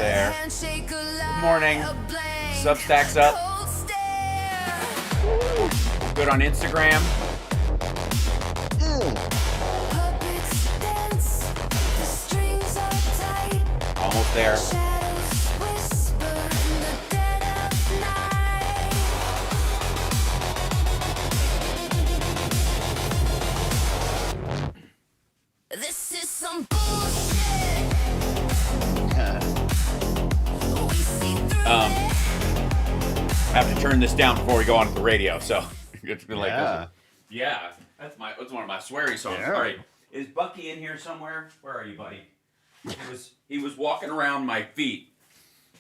there. Good morning. Substack's up. Good on Instagram. Almost there. This is some bullshit. I have to turn this down before we go on the radio, so it's been like, yeah, that's one of my sweary songs. Yeah. All right, is Bucky in here somewhere? Where are you, buddy? He was walking around my feet.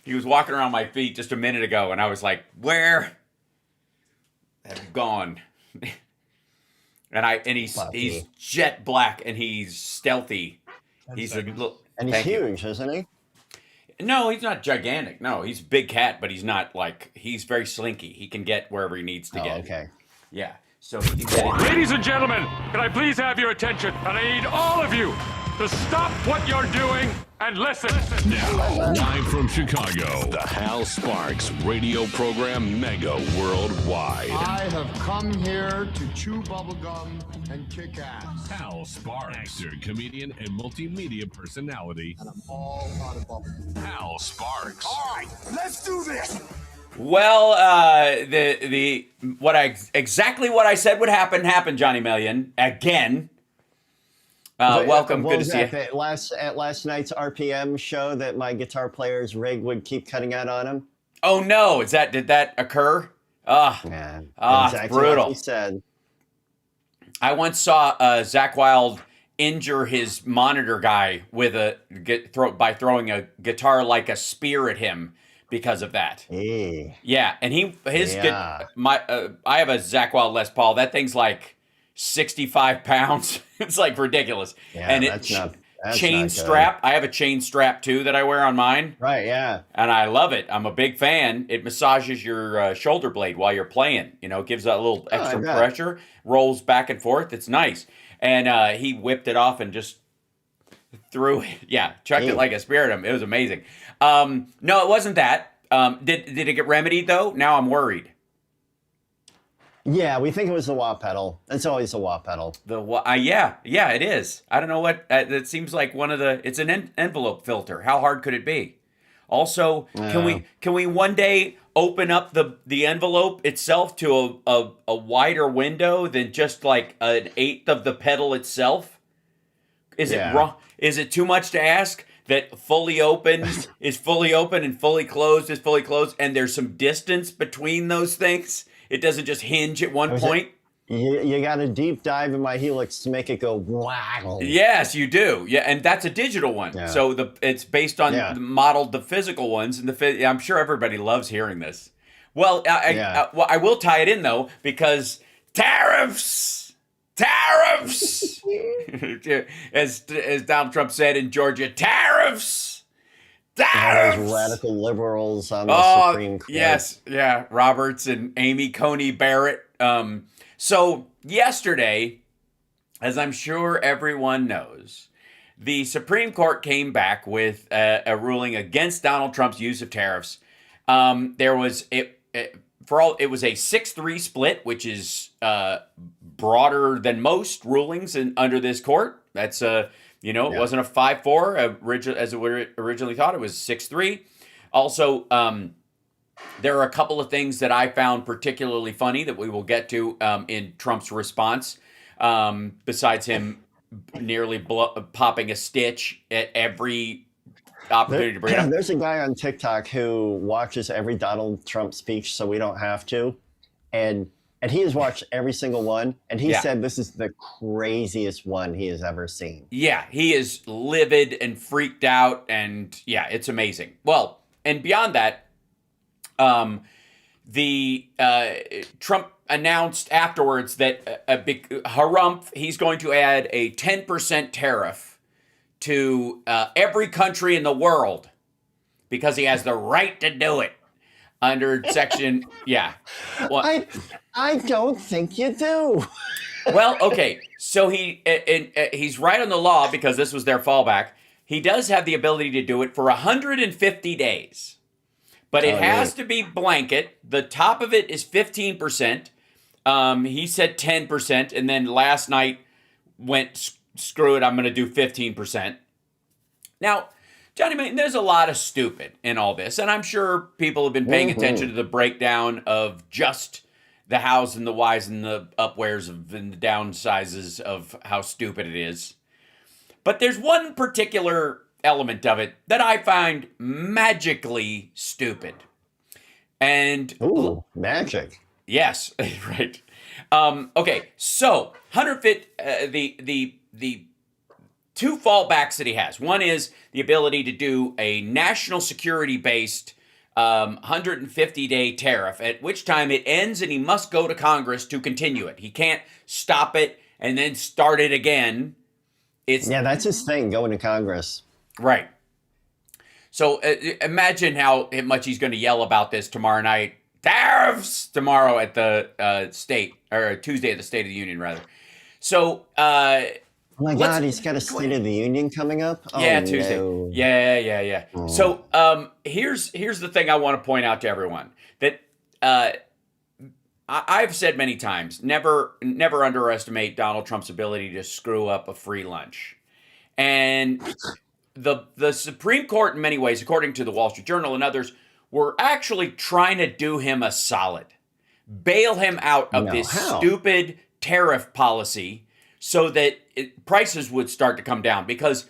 He was walking around my feet just a minute ago, and I was like, where have you gone? And he's jet black and he's stealthy. He's a little, and he's huge, isn't he? No, he's not gigantic. No, he's a big cat, but he's not like, he's very slinky. He can get wherever he needs to get. Okay. Yeah. So he can get it. Ladies and gentlemen, can I please have your attention? And I need all of you to stop what you're doing and listen. Now, live from Chicago, the Hal Sparks radio program Mega Worldwide. I have come here to chew bubblegum and kick ass. Hal Sparks, actor, comedian, and multimedia personality. And I'm all out of bubblegum. Hal Sparks. All right, let's do this. Well, exactly what I said would happen happened, Johnny Million, again. Welcome, good to see you. At last night's RPM show that my guitar player's rig would keep cutting out on him. Oh no, did that occur? Yeah, exactly it's brutal. What he said. I once saw Zach Wilde injure his monitor guy by throwing a guitar like a spear at him because of that. Hey. Yeah, and I have a Zach Wilde Les Paul. That thing's like 65 pounds. It's like ridiculous. Yeah, and that's chain not strap. I have a chain strap too that I wear on mine. Right, yeah. And I love it. I'm a big fan. It massages your shoulder blade while you're playing. You know, gives that a little extra pressure, rolls back and forth. It's nice. And he whipped it off and just threw it. Yeah, chucked it like a spear at him. It was amazing. No, it wasn't that. Did it get remedied though? Now I'm worried. Yeah, we think it was the wah pedal. It's always the wah pedal. Yeah, it is. I don't know what. It seems like it's an envelope filter. How hard could it be? Also, can we one day open up the envelope itself to a wider window than just like an eighth of the pedal itself? Is it wrong? Is it too much to ask that fully open is fully open and fully closed is fully closed, and there's some distance between those things? It doesn't just hinge at one point. You got to deep dive in my helix to make it go wow. Yes, you do. Yeah, and that's a digital one. Yeah. So it's based on modeled the physical ones, and I'm sure everybody loves hearing this. Well, I will tie it in though, because tariffs, as Donald Trump said in Georgia, tariffs. Those radical liberals on the Supreme Court. Yes, yeah, Roberts and Amy Coney Barrett. So yesterday, as I'm sure everyone knows, the Supreme Court came back with a ruling against Donald Trump's use of tariffs. It was a 6-3 split, which is broader than most rulings under this court. That's it wasn't a 5-4 as it originally thought. It was 6-3. Also, there are a couple of things that I found particularly funny that we will get to in Trump's response, besides him nearly popping a stitch at every opportunity to bring it up. There's a guy on TikTok who watches every Donald Trump speech so we don't have to. And he has watched every single one, and he said this is the craziest one he has ever seen. Yeah, he is livid and freaked out, and it's amazing. Well, and beyond that, Trump announced afterwards that he's going to add a 10% tariff to every country in the world because he has the right to do it. Under section, Well, I don't think you do. Well, okay. So he's right on the law because this was their fallback. he does have the ability to do it for 150 days. But it has to be blanket. The top of it is 15%. He said 10%, and then last night went, screw it, I'm going to do 15%. Now, Johnny, there's a lot of stupid in all this, and I'm sure people have been paying attention to the breakdown of just the hows and the whys and the upwares and the downsizes of how stupid it is. But there's one particular element of it that I find magically stupid. And magic. Yes, right. Okay, so 150 the two fallbacks that he has. One is the ability to do a national security based 150-day tariff, at which time it ends and he must go to Congress to continue it. He can't stop it and then start it again. That's his thing, going to Congress. Right. So imagine how much he's going to yell about this tomorrow night. Tariffs tomorrow at the state, or Tuesday at the State of the Union, rather. So, oh my God, he's got a State of the Union coming up. Yeah, Tuesday. No. Yeah. Oh. So, here's the thing I want to point out to everyone that I've said many times: never underestimate Donald Trump's ability to screw up a free lunch, and the Supreme Court, in many ways, according to the Wall Street Journal and others, were actually trying to do him a solid, bail him out of this stupid tariff policy so that prices would start to come down. Because,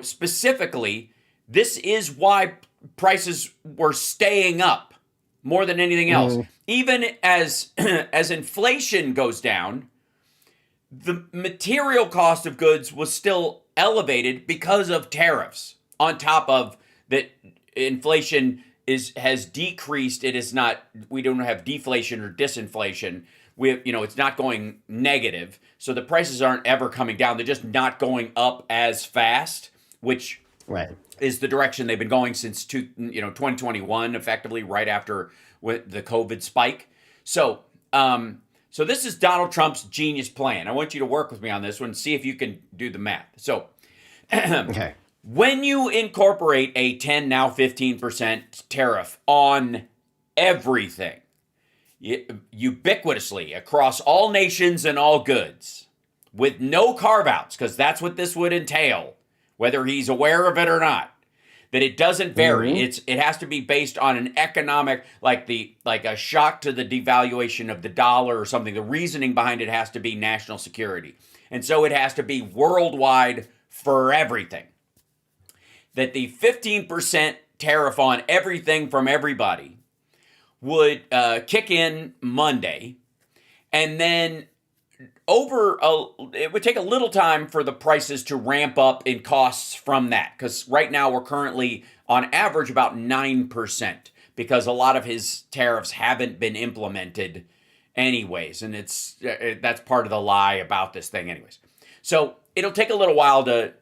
specifically, this is why prices were staying up more than anything else. Even as inflation goes down, the material cost of goods was still elevated because of tariffs. On top of that, inflation has decreased. It is not. We don't have deflation or disinflation. We have, it's not going negative. So the prices aren't ever coming down. They're just not going up as fast, which is the direction they've been going since 2021, effectively right after the COVID spike. So this is Donald Trump's genius plan. I want you to work with me on this one and see if you can do the math. So, okay. When you incorporate a 10, now 15% tariff on everything, ubiquitously across all nations and all goods, with no carve-outs, because that's what this would entail, whether he's aware of it or not, that it doesn't vary. It has to be based on an economic, like a shock to the devaluation of the dollar or something. The reasoning behind it has to be national security. And so it has to be worldwide for everything. That the 15% tariff on everything from everybody would kick in Monday, and then it would take a little time for the prices to ramp up in costs from that, because right now we're currently on average about 9%, because a lot of his tariffs haven't been implemented anyways, and that's part of the lie about this thing anyways. So it'll take a little while to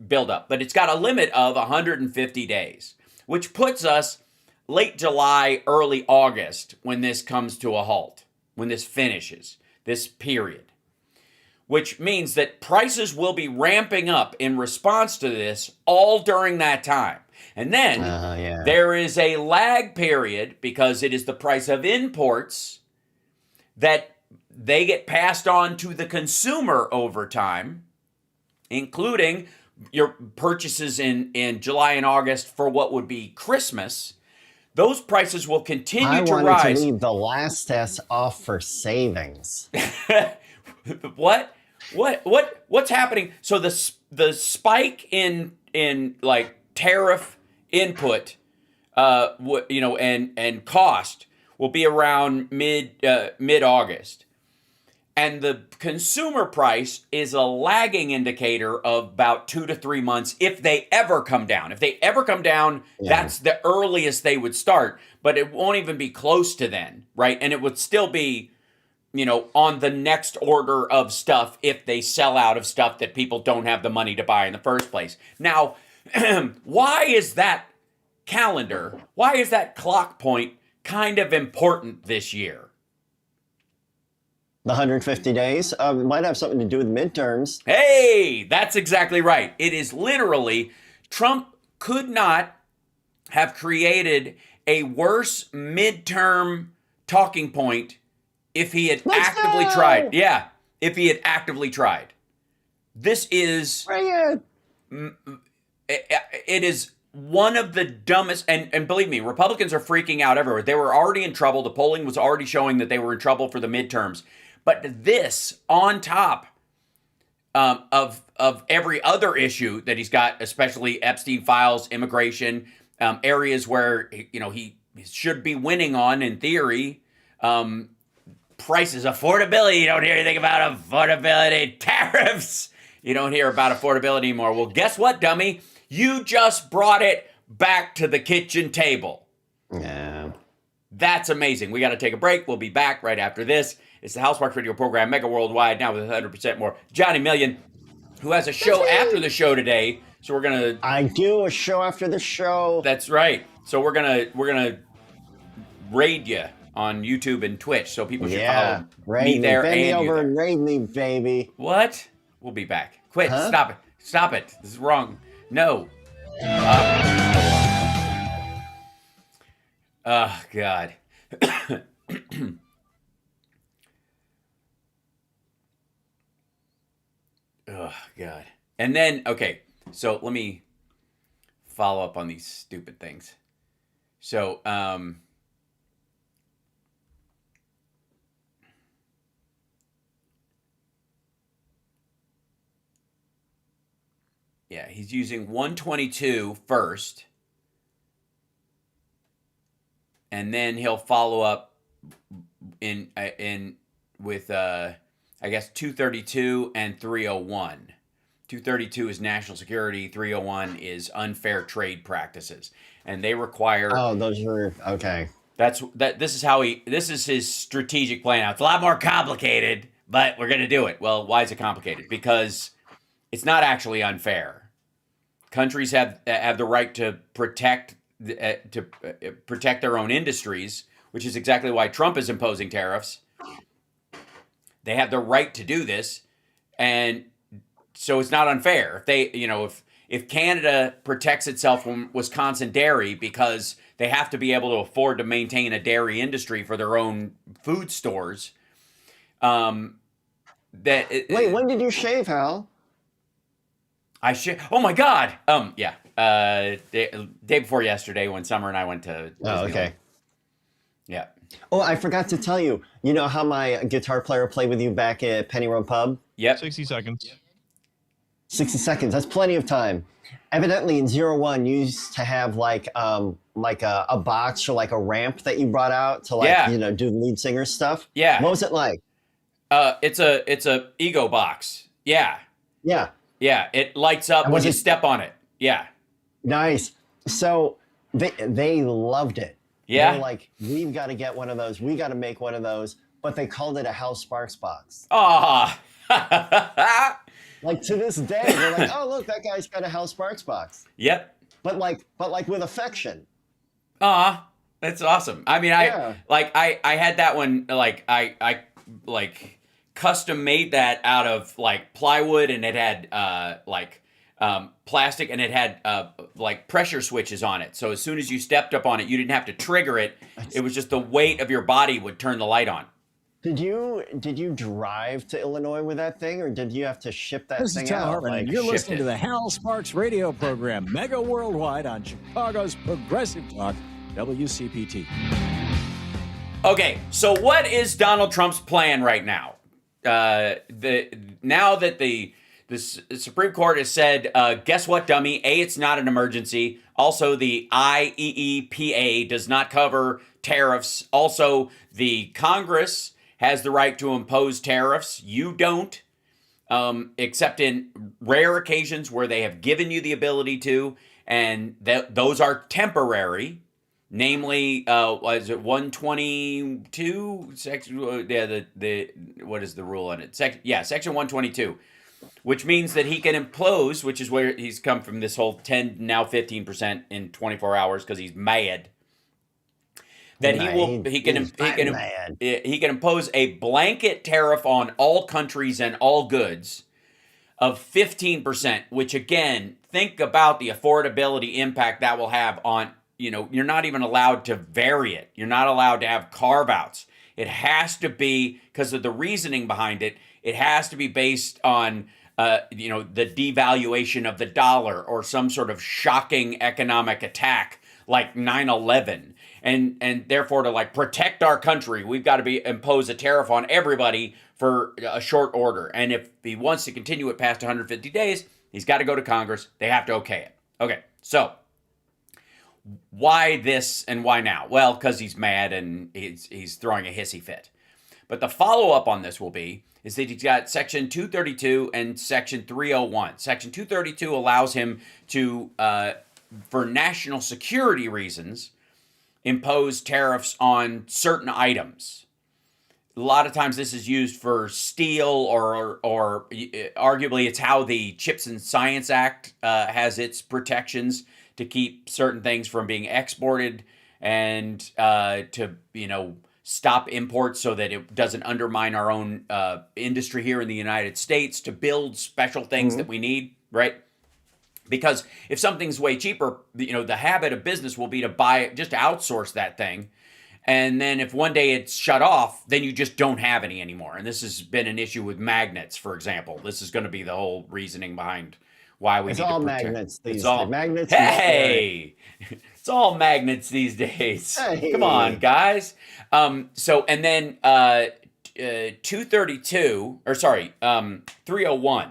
build up, but it's got a limit of 150 days, which puts us late July, early August when this comes to a halt, when this finishes, this period, which means that prices will be ramping up in response to this all during that time. And then there is a lag period, because it is the price of imports that they get passed on to the consumer over time, including your purchases in July and August for what would be Christmas. Those prices will continue to rise. I wanted to leave the last S off for savings. What's happening? So the spike in like tariff input, and cost will be around mid August. And the consumer price is a lagging indicator of about 2 to 3 months if they ever come down. If they ever come down, that's the earliest they would start. But it won't even be close to then, right? And it would still be, on the next order of stuff if they sell out of stuff that people don't have the money to buy in the first place. Now, why is that calendar, why is that clock point kind of important this year? The 150 days might have something to do with midterms. Hey, that's exactly right. It is literally Trump could not have created a worse midterm talking point if he had actively tried. Yeah, if he had actively tried. This is... Bring it! It is one of the dumbest, and believe me, Republicans are freaking out everywhere. They were already in trouble. The polling was already showing that they were in trouble for the midterms. But this, on top of every other issue that he's got, especially Epstein files, immigration, areas where he should be winning on in theory, prices, affordability. You don't hear anything about affordability. Tariffs. You don't hear about affordability anymore. Well, guess what, dummy? You just brought it back to the kitchen table. Yeah. That's amazing. We got to take a break. We'll be back right after this. It's the House Sparks Radio program, Mega Worldwide, now with 100% more. Johnny Million, who has a show after the show today. So we're going to... I do a show after the show. That's right. So we're gonna raid you on YouTube and Twitch. So people should follow me there Bend me and over you and raid me, baby. What? We'll be back. Quit. Huh? Stop it. Stop it. This is wrong. No. Oh, God. Oh, God. And then, okay, so let me follow up on these stupid things. So, yeah, he's using 122 first, and then he'll follow up in with I guess 232 and 301. 232 is national security. 301 is unfair trade practices, and they require. Oh, those were okay. This is his strategic plan. Now it's a lot more complicated, but we're gonna do it. Well, why is it complicated? Because it's not actually unfair. Countries have the right to protect their own industries, which is exactly why Trump is imposing tariffs. They have the right to do this, and so it's not unfair. If they, if Canada protects itself from Wisconsin dairy because they have to be able to afford to maintain a dairy industry for their own food stores. Wait, when did you shave, Hal? Oh my God. Yeah. Day before yesterday when Summer and I went to Disneyland. Oh, okay. Yeah. Oh, I forgot to tell you. You know how my guitar player played with you back at Penny Road Pub? Yep. 60 seconds. 60 seconds. That's plenty of time. Evidently, in 01, you used to have like a box or like a ramp that you brought out to do the lead singer stuff. Yeah. What was it like? It's a ego box. Yeah. Yeah. Yeah. It lights up when you step on it. Yeah. Nice. So they loved it. Yeah. They were like, we've got to get one of those. We got to make one of those. But they called it a Hal Sparks box. Ah. Like to this day, they're like, oh, look, that guy's got a Hal Sparks box. Yep. But like with affection. That's awesome. I mean, I had that one, I custom made that out of like plywood, and it had plastic, and it had pressure switches on it. So as soon as you stepped up on it, you didn't have to trigger it. It was just the weight of your body would turn the light on. Did you drive to Illinois with that thing, or did you have to ship that This thing is Tom out? Hartman, and you're listening to the Hal Sparks radio program, Mega Worldwide, on Chicago's Progressive Talk, WCPT. Okay, so what is Donald Trump's plan right now? Now that the Supreme Court has said, guess what, dummy? A, it's not an emergency. Also, the IEEPA does not cover tariffs. Also, the Congress has the right to impose tariffs. You don't, except in rare occasions where they have given you the ability to, and those are temporary. Namely, was it 122? Section, what is the rule on it? Section 122, which means that he can impose, which is where he's come from this whole 10, now 15% in 24 hours because he's mad. That he can impose a blanket tariff on all countries and all goods, of 15%, which again, think about the affordability impact that will have on, you're not even allowed to vary it. You're not allowed to have carve-outs. It has to be, because of the reasoning behind it, it has to be based on, the devaluation of the dollar or some sort of shocking economic attack like 9/11. And therefore, to like protect our country, we've got to impose a tariff on everybody for a short order. And if he wants to continue it past 150 days, he's got to go to Congress. They have to okay it. Okay, so why this and why now? Well, because he's mad and he's throwing a hissy fit. But the follow-up on this will be is that he's got Section 232 and Section 301. Section 232 allows him to, for national security reasons, impose tariffs on certain items. A lot of times this is used for steel or arguably it's how the Chips and Science Act has its protections to keep certain things from being exported and to, stop imports so that it doesn't undermine our own industry here in the United States to build special things that we need, right? Because if something's way cheaper, the habit of business will be to buy, just to outsource that thing. And then if one day it's shut off, then you just don't have any anymore. And this has been an issue with magnets, for example. This is going to be the whole reasoning behind why we need to protect. Magnets these It's all magnets. Hey, it's all magnets these days. Hey. Come on, guys. And then 232, 301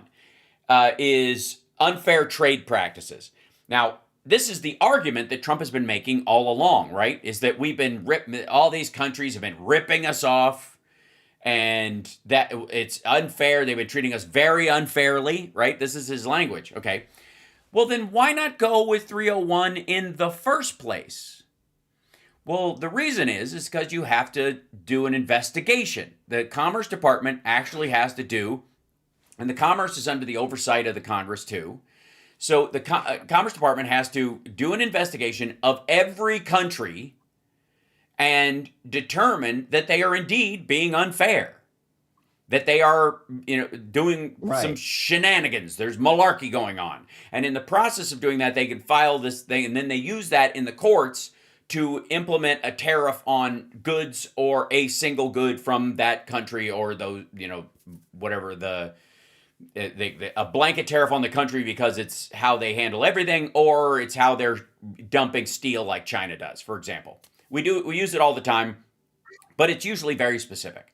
is unfair trade practices. Now, this is the argument that Trump has been making all along, right? Is that all these countries have been ripping us off and that it's unfair. They've been treating us very unfairly, right? This is his language, okay? Well, then why not go with 301 in the first place? Well, the reason is because you have to do an investigation. The Commerce Department actually has to do, and the Commerce is under the oversight of the Congress too. So the Commerce Department has to do an investigation of every country and determine that they are indeed being unfair, that they are, doing some shenanigans. There's malarkey going on. And in the process of doing that, they can file this thing, and then they use that in the courts to implement a tariff on goods or a single good from that country or those, whatever a blanket tariff on the country because it's how they handle everything or it's how they're dumping steel like China does, for example. We use it all the time, but it's usually very specific.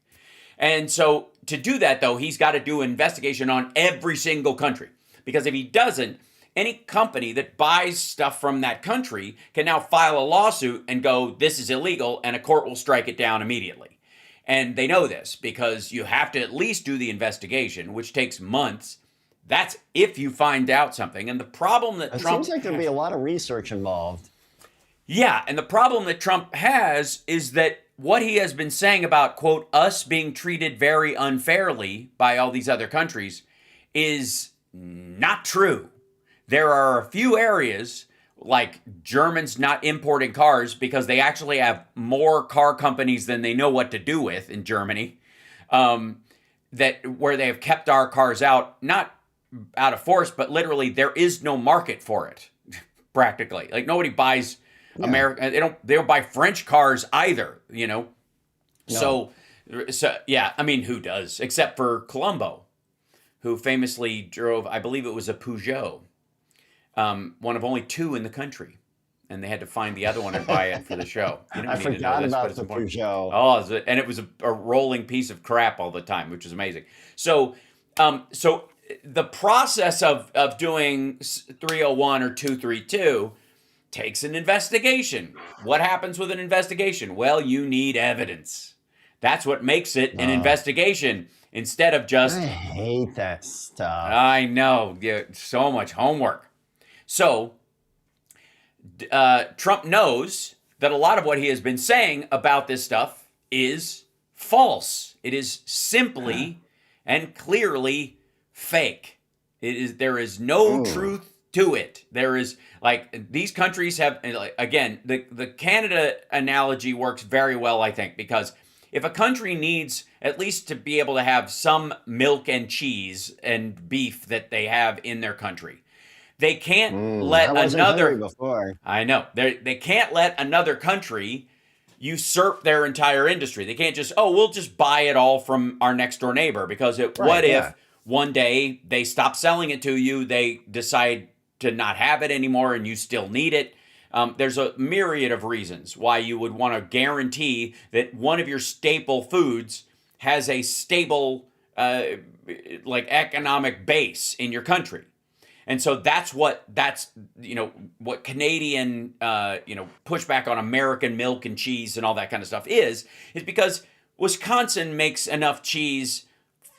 And so to do that, though, he's got to do an investigation on every single country because if he doesn't, any company that buys stuff from that country can now file a lawsuit and go, this is illegal, and a court will strike it down immediately. And they know this because you have to at least do the investigation, which takes months. That's if you find out something. And the problem that Trump... It seems like there'd be a lot of research involved. Yeah, and the problem that Trump has is that what he has been saying about, quote, us being treated very unfairly by all these other countries is not true. There are a few areas like Germans not importing cars because they actually have more car companies than they know what to do with in Germany, where they have kept our cars out, not out of force, but literally there is no market for it, practically. Like nobody buys American, they don't buy French cars either, No. So yeah, I mean, who does? Except for Colombo, who famously drove, I believe it was a Peugeot. One of only two in the country, and they had to find the other one and buy it for the show. I forgot about the Peugeot. Oh, and it was a rolling piece of crap all the time, which is amazing. So the process of doing 301 or 232 takes an investigation. What happens with an investigation? Well, you need evidence. That's what makes it an investigation instead of just... I hate that stuff. I know. Yeah, so much homework. So, Trump knows that a lot of what he has been saying about this stuff is false. It is simply and clearly fake. There is no truth to it. There is, these countries have, again, the Canada analogy works very well, I think, because if a country needs at least to be able to have some milk and cheese and beef that they have in their country, they can't let I wasn't another. hungry before. I know they can't let another country usurp their entire industry. They can't just, we'll just buy it all from our next door neighbor, because what if one day they stop selling it to you, they decide to not have it anymore and you still need it. There's a myriad of reasons why you would want to guarantee that one of your staple foods has a stable economic base in your country. And so that's what Canadian pushback on American milk and cheese and all that kind of stuff is because Wisconsin makes enough cheese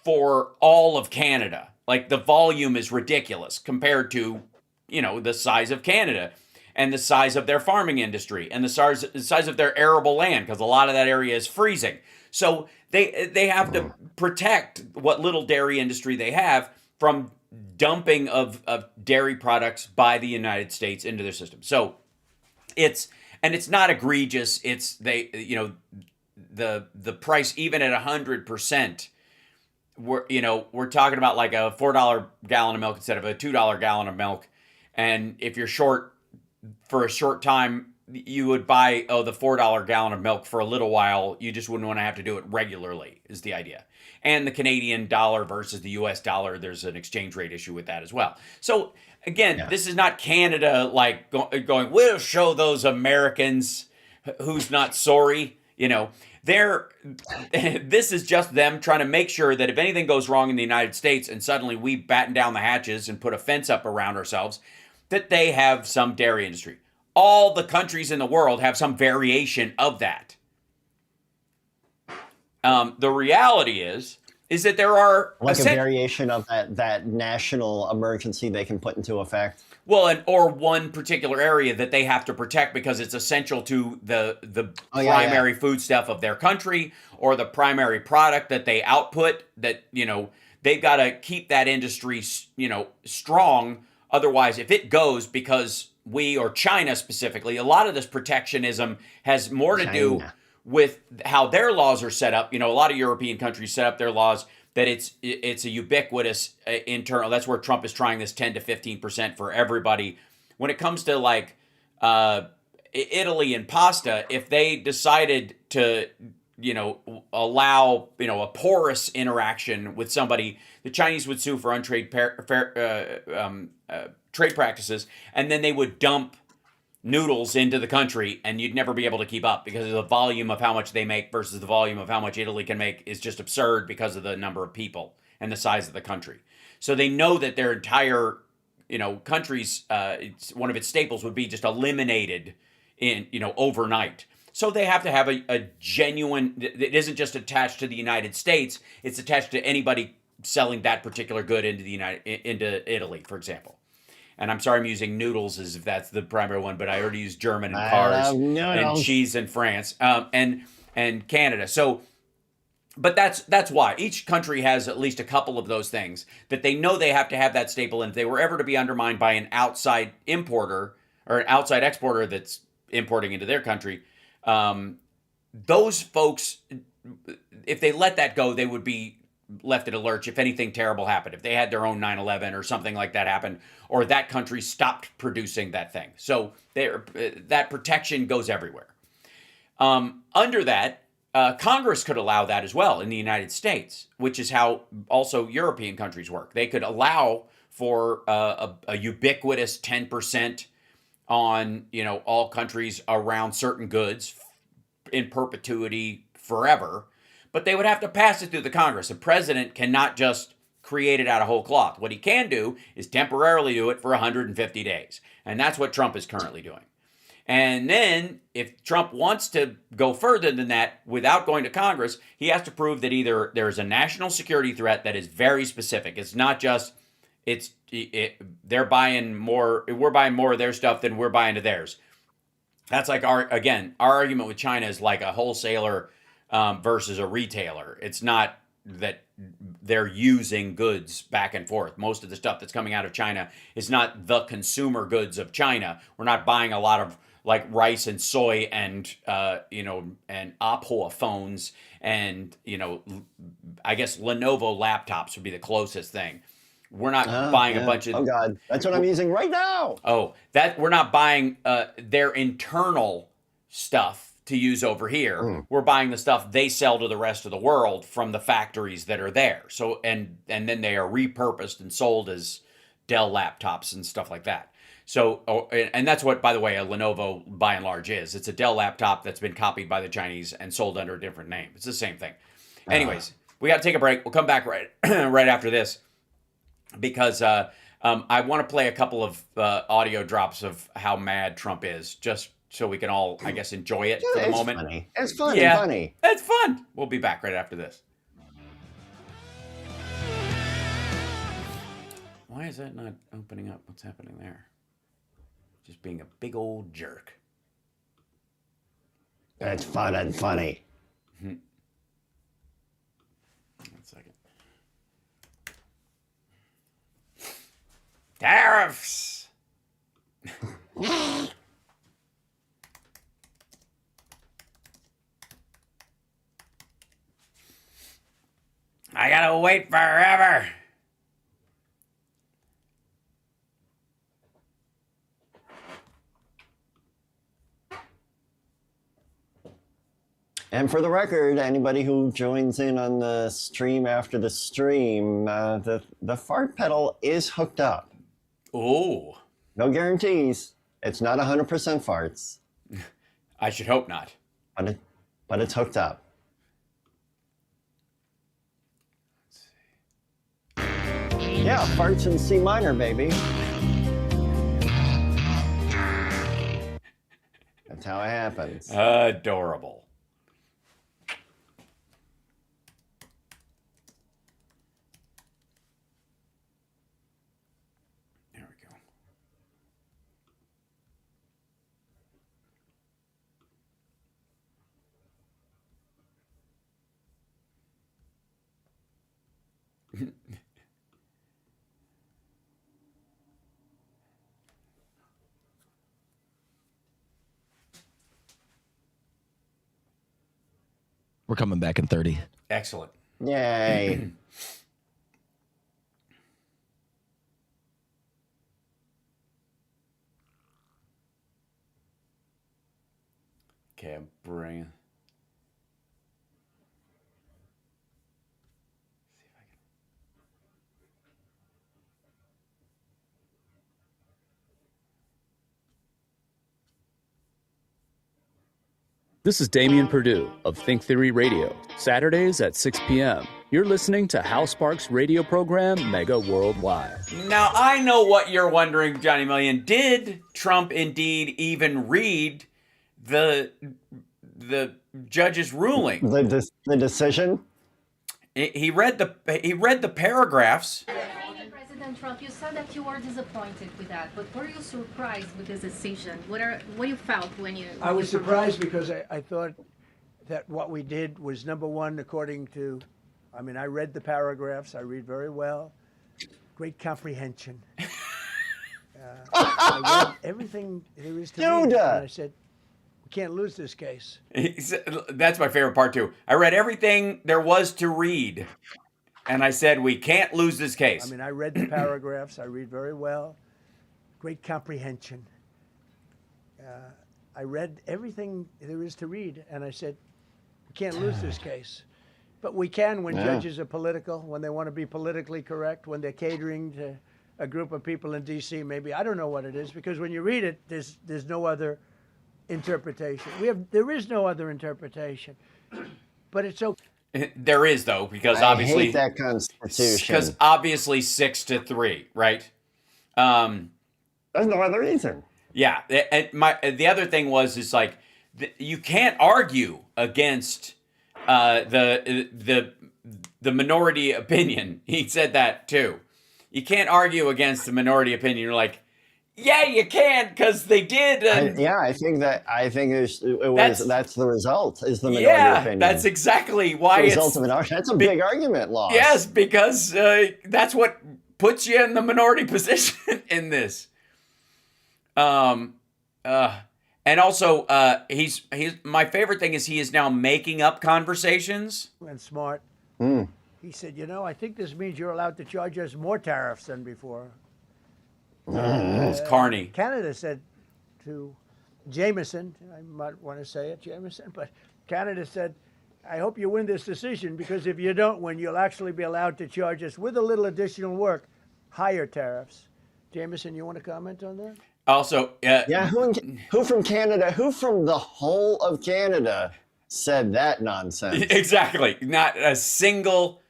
for all of Canada. Like, the volume is ridiculous compared to, the size of Canada and the size of their farming industry and the size of their arable land, because a lot of that area is freezing. So they have to protect what little dairy industry they have from dumping of dairy products by the United States into their system. So it's not egregious. It's the price, even at 100%, we're talking about like a $4 gallon of milk instead of a $2 gallon of milk. And if you're short for a short time, you would buy the $4 gallon of milk for a little while. You just wouldn't want to have to do it regularly, is the idea. And the Canadian dollar versus the US dollar, there's an exchange rate issue with that as well. So again, This is not Canada going, we'll show those Americans who's not sorry. This is just them trying to make sure that if anything goes wrong in the United States and suddenly we batten down the hatches and put a fence up around ourselves, that they have some dairy industry. All the countries in the world have some variation of that. The reality is that there are a variation of that national emergency they can put into effect. Well, or one particular area that they have to protect because it's essential to the primary foodstuff of their country, or the primary product that they output. That they've got to keep that industry strong. Otherwise, if it goes, because we, or China specifically, a lot of this protectionism has more to do with how their laws are set up. A lot of European countries set up their laws that it's a ubiquitous internal. That's where Trump is trying this 10 to 15% for everybody. When it comes to like Italy and pasta, if they decided to allow a porous interaction with somebody, the Chinese would sue for untrade trade practices, and then they would dump noodles into the country, and you'd never be able to keep up because of the volume of how much they make versus the volume of how much Italy can make is just absurd because of the number of people and the size of the country. So they know that their entire, country's, one of its staples would be just eliminated in, overnight. So they have to have a genuine, it isn't just attached to the United States, it's attached to anybody selling that particular good into Italy, for example. And I'm sorry I'm using noodles as if that's the primary one, but I already used German and cars and cheese in France and Canada. So, but that's why each country has at least a couple of those things that they know they have to have that staple. And if they were ever to be undermined by an outside importer or an outside exporter that's importing into their country, those folks, if they let that go, they would be left in a lurch if anything terrible happened, if they had their own 9/11 or something like that happen, or that country stopped producing that thing. So that protection goes everywhere. Under that, Congress could allow that as well in the United States, which is how also European countries work. They could allow for a ubiquitous 10% on all countries around certain goods in perpetuity forever. But they would have to pass it through the Congress. The president cannot just create it out of whole cloth. What he can do is temporarily do it for 150 days. And that's what Trump is currently doing. And then if Trump wants to go further than that without going to Congress, he has to prove that either there's a national security threat that is very specific. It's not just, they're buying more, we're buying more of their stuff than we're buying of theirs. That's like our argument with China is like a wholesaler versus a retailer. It's not that they're using goods back and forth. Most of the stuff that's coming out of China is not the consumer goods of China. We're not buying a lot of like rice and soy and and Oppo phones and I guess Lenovo laptops would be the closest thing. We're not buying a bunch of. Oh God, that's what I'm using right now. Oh, that we're not buying their internal stuff to use over here. We're buying the stuff they sell to the rest of the world from the factories that are there. So and then they are repurposed and sold as Dell laptops and stuff like that. So and that's what, by the way, a Lenovo by and large is. It's a Dell laptop that's been copied by the Chinese and sold under a different name. It's the same thing. Anyways, we got to take a break. We'll come back right after this because I want to play a couple of audio drops of how mad Trump is, just so we can all, I guess, enjoy it for the moment. Funny. It's funny. Yeah, Funny. it's fun. We'll be back right after this. Why is that not opening up? What's happening there? Just being a big old jerk. That's fun and funny. 1 second. Tariffs! I gotta wait forever. And for the record, anybody who joins in on the stream after the stream, the fart pedal is hooked up. Oh. No guarantees. It's not 100% farts. I should hope not. But it's hooked up. Yeah, farts in C minor, baby. That's how it happens. Adorable. There we go. We're coming back in 30. Excellent. Yay. Okay, I'm bringing. This is Damian Perdue of Think Theory Radio, Saturdays at 6 p.m. You're listening to Hal Sparks' radio program, Mega Worldwide. Now, I know what you're wondering, Johnny Million. Did Trump indeed even read the judge's ruling? The decision? He read the paragraphs. President Trump, you said that you were disappointed with that, but were you surprised with this decision? What you felt when you? I was surprised because I thought that what we did was, number one, according to, I mean, I read the paragraphs. I read very well. Great comprehension. I read everything there is to read, and I said, we can't lose this case. That's my favorite part too. I read everything there was to read. And I said, we can't lose this case. I mean, I read the paragraphs. I read very well. Great comprehension. I read everything there is to read, and I said, we can't lose this case. But we can when judges are political, when they want to be politically correct, when they're catering to a group of people in D.C. Maybe, I don't know what it is, because when you read it, there's no other interpretation. There is no other interpretation. But it's okay. There is, though, because obviously I hate that Constitution. Because obviously 6-3, right? There's no other reason. Yeah, and the other thing is like you can't argue against the minority opinion. He said that too. You can't argue against the minority opinion. You're like, yeah, you can, because they did. I think that's the result, is the minority opinion. That's exactly why the result of that's a big argument loss. Yes, because that's what puts you in the minority position in this. And And also, he's my favorite thing is he is now making up conversations. And smart. He said, I think this means you're allowed to charge us more tariffs than before. It's Carney. Canada said to Jameson, I might want to say it, Jameson, but Canada said, I hope you win this decision, because if you don't win, you'll actually be allowed to charge us, with a little additional work, higher tariffs. Jameson, you want to comment on that? Also, who from Canada, who from the whole of Canada said that nonsense? Exactly. Not a single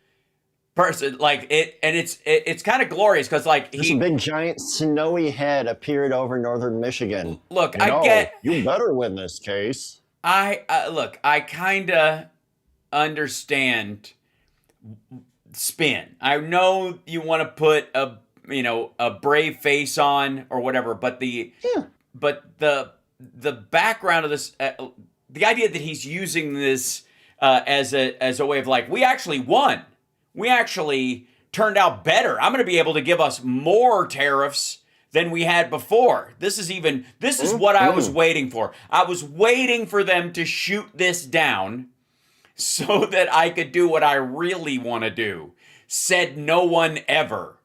person. Like it, and it's kind of glorious because this big giant snowy head appeared over northern Michigan. Look, I get you better win this case. I kind of understand spin. I know you want to put a brave face on or whatever, but the background of this, the idea that he's using this as a way of like, we actually won. We actually turned out better. I'm going to be able to give us more tariffs than we had before. This is what I was waiting for. I was waiting for them to shoot this down so that I could do what I really want to do. Said no one ever.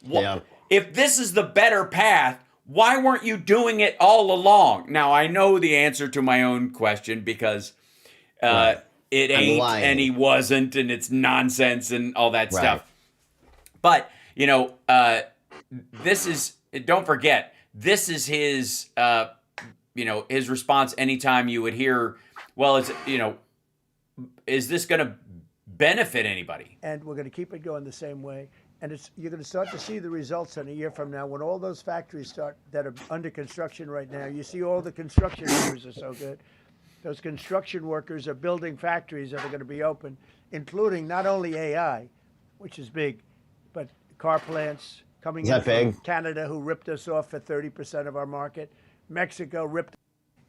Yeah. If this is the better path, why weren't you doing it all along? Now, I know the answer to my own question because it ain't and he wasn't and it's nonsense and all that stuff. But, this is, don't forget, this is his, his response anytime you would hear, well, it's, is this going to benefit anybody? And we're going to keep it going the same way. And you're going to start to see the results in a year from now when all those factories that are under construction right now. You see all the construction numbers are so good. Those construction workers are building factories that are going to be open, including not only AI, which is big, but car plants coming in from Canada, who ripped us off for 30% of our market. Mexico ripped,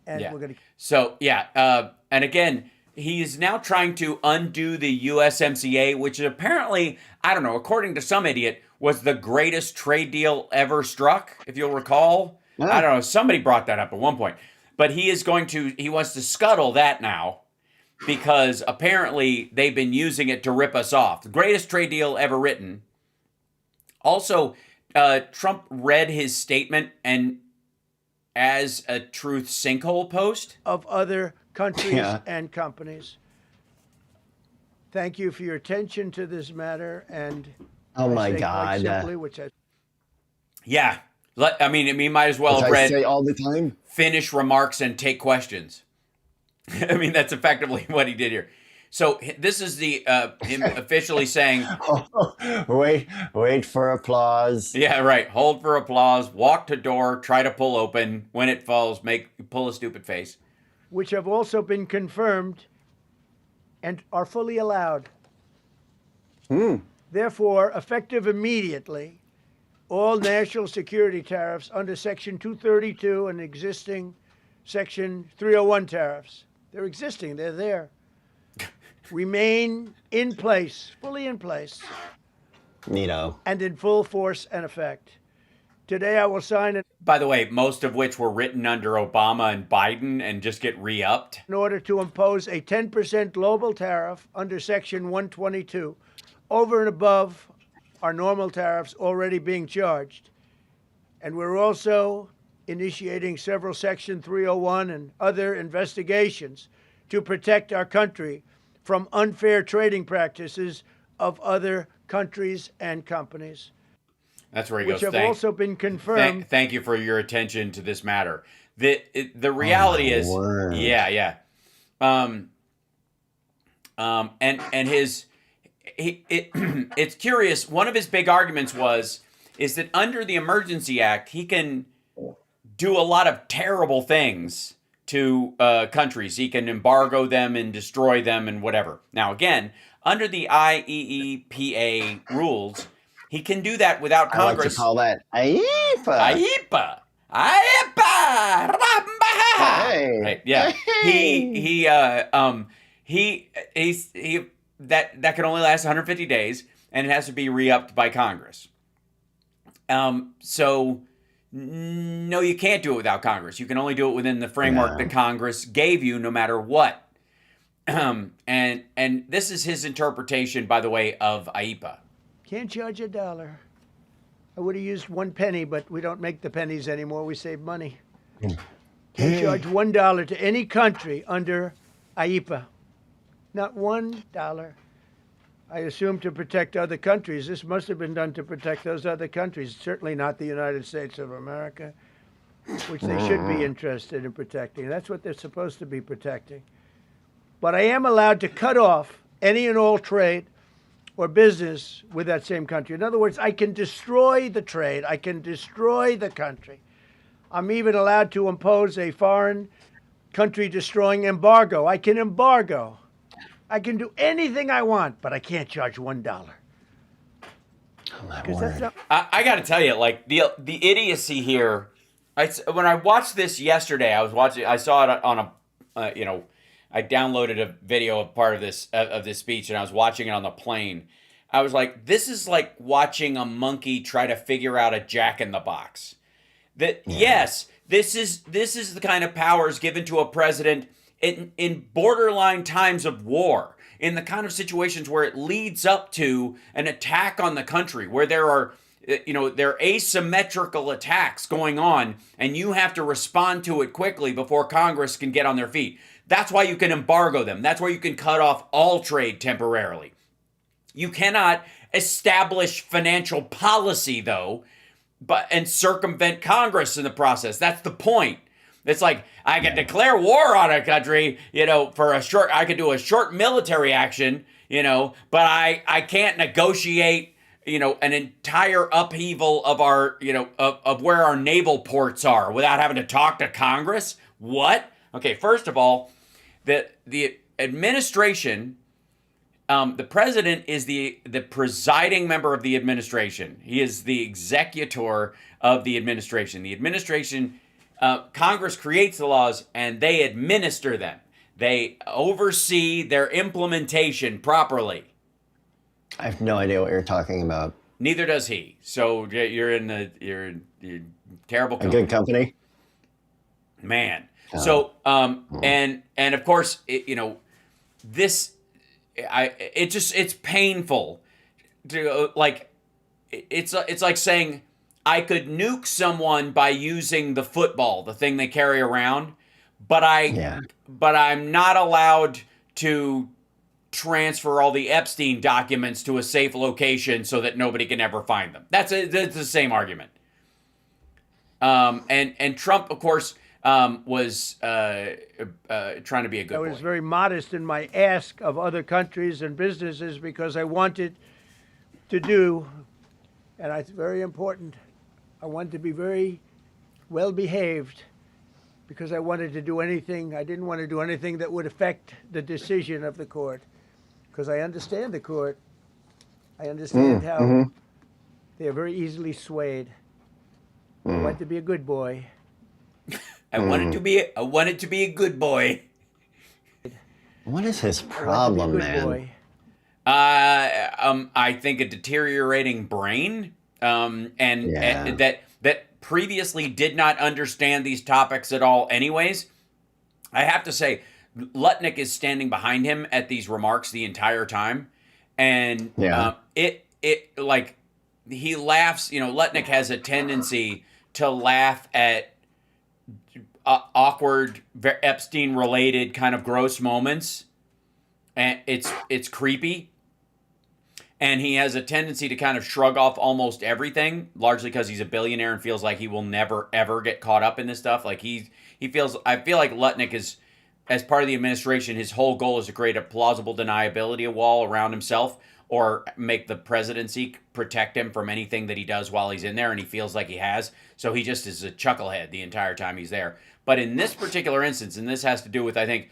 and we're going to. So, and again, he is now trying to undo the USMCA, which apparently, I don't know, according to some idiot, was the greatest trade deal ever struck, if you'll recall. Yeah. I don't know, somebody brought that up at one point. But he wants to scuttle that now because apparently they've been using it to rip us off. The greatest trade deal ever written. Also, Trump read his statement and as a truth sinkhole post of other countries and companies. Thank you for your attention to this matter. And oh my God, simply, which I he might as well have read say all the time. Finish remarks and take questions. I mean, that's effectively what he did here. So this is the him officially saying, wait for applause. Yeah, right. Hold for applause. Walk to door. Try to pull open. When it falls, pull a stupid face. Which have also been confirmed and are fully allowed. Therefore, effective immediately, all national security tariffs under Section 232 and existing Section 301 tariffs, they're existing, they're there, remain in place, fully in place, and in full force and effect. Today I will sign it. By the way, most of which were written under Obama and Biden and just get re-upped. In order to impose a 10% global tariff under Section 122, over and above our normal tariffs already being charged. And we're also initiating several Section 301 and other investigations to protect our country from unfair trading practices of other countries and companies. That's where he goes. Which have also been confirmed. Thank you for your attention to this matter. The reality is, word. It's curious. One of his big arguments is that under the Emergency Act, he can do a lot of terrible things to countries. He can embargo them and destroy them and whatever. Now, again, under the IEEPA rules, he can do that without Congress. I like to call that AIPA. AIPA. Hey. Yeah. That can only last 150 days, and it has to be re-upped by Congress. So No, you can't do it without Congress. You can only do it within the framework that Congress gave you, no matter what. And this is his interpretation, by the way, of IEPA. Can't charge $1. I would have used 1 penny, but we don't make the pennies anymore. We save money. Can't charge $1 to any country under IEPA. Not $1. I assume to protect other countries. This must have been done to protect those other countries, certainly not the United States of America, which they should be interested in protecting. That's what they're supposed to be protecting. But I am allowed to cut off any and all trade or business with that same country. In other words, I can destroy the trade. I can destroy the country. I'm even allowed to impose a foreign country destroying embargo. I can embargo. I can do anything I want, but I can't charge $1. I got to tell you, like the idiocy here. When I watched this yesterday, I saw it on a, I downloaded a video of part of this speech, and I was watching it on the plane. I was like, this is like watching a monkey try to figure out a Jack in the Box. Yes, this is the kind of powers given to a president in borderline times of war, in the kind of situations where it leads up to an attack on the country, where there are asymmetrical attacks going on, and you have to respond to it quickly before Congress can get on their feet. That's why you can embargo them. That's why you can cut off all trade temporarily. You cannot establish financial policy, though, and circumvent Congress in the process. That's the point. It's like, I can declare war on a country, I could do a short military action, but I can't negotiate, an entire upheaval of our, of where our naval ports are without having to talk to Congress. What? Okay, first of all, the administration, the president is the presiding member of the administration. He is the executor of the administration. The administration, Congress creates the laws and they administer them. They oversee their implementation properly. I have no idea what you're talking about. Neither does he. So you're in terrible company. A good company? Man. So, and of course, it's painful to it's like saying I could nuke someone by using the football, the thing they carry around, but I'm not allowed to transfer all the Epstein documents to a safe location so that nobody can ever find them. That's the same argument. And Trump, of course, was trying to be a good boy. I was very modest in my ask of other countries and businesses because I wanted to do, and it's very important, I wanted to be very well behaved because I wanted to do anything, I didn't want to do anything that would affect the decision of the court because I understand the court. I understand how they are very easily swayed. I want to be a good boy. I wanted to be a good boy. What is his problem, man? I think a deteriorating brain, and that previously did not understand these topics at all. Anyways, I have to say, Lutnick is standing behind him at these remarks the entire time, and he laughs. Lutnick has a tendency to laugh at awkward, Epstein-related kind of gross moments, and it's creepy. And he has a tendency to kind of shrug off almost everything, largely because he's a billionaire and feels like he will never ever get caught up in this stuff. Like he feels. I feel like Lutnick is, as part of the administration, his whole goal is to create a plausible deniability wall around himself, or make the presidency protect him from anything that he does while he's in there, and he feels like he has. So he just is a chucklehead the entire time he's there. But in this particular instance, and this has to do with, I think,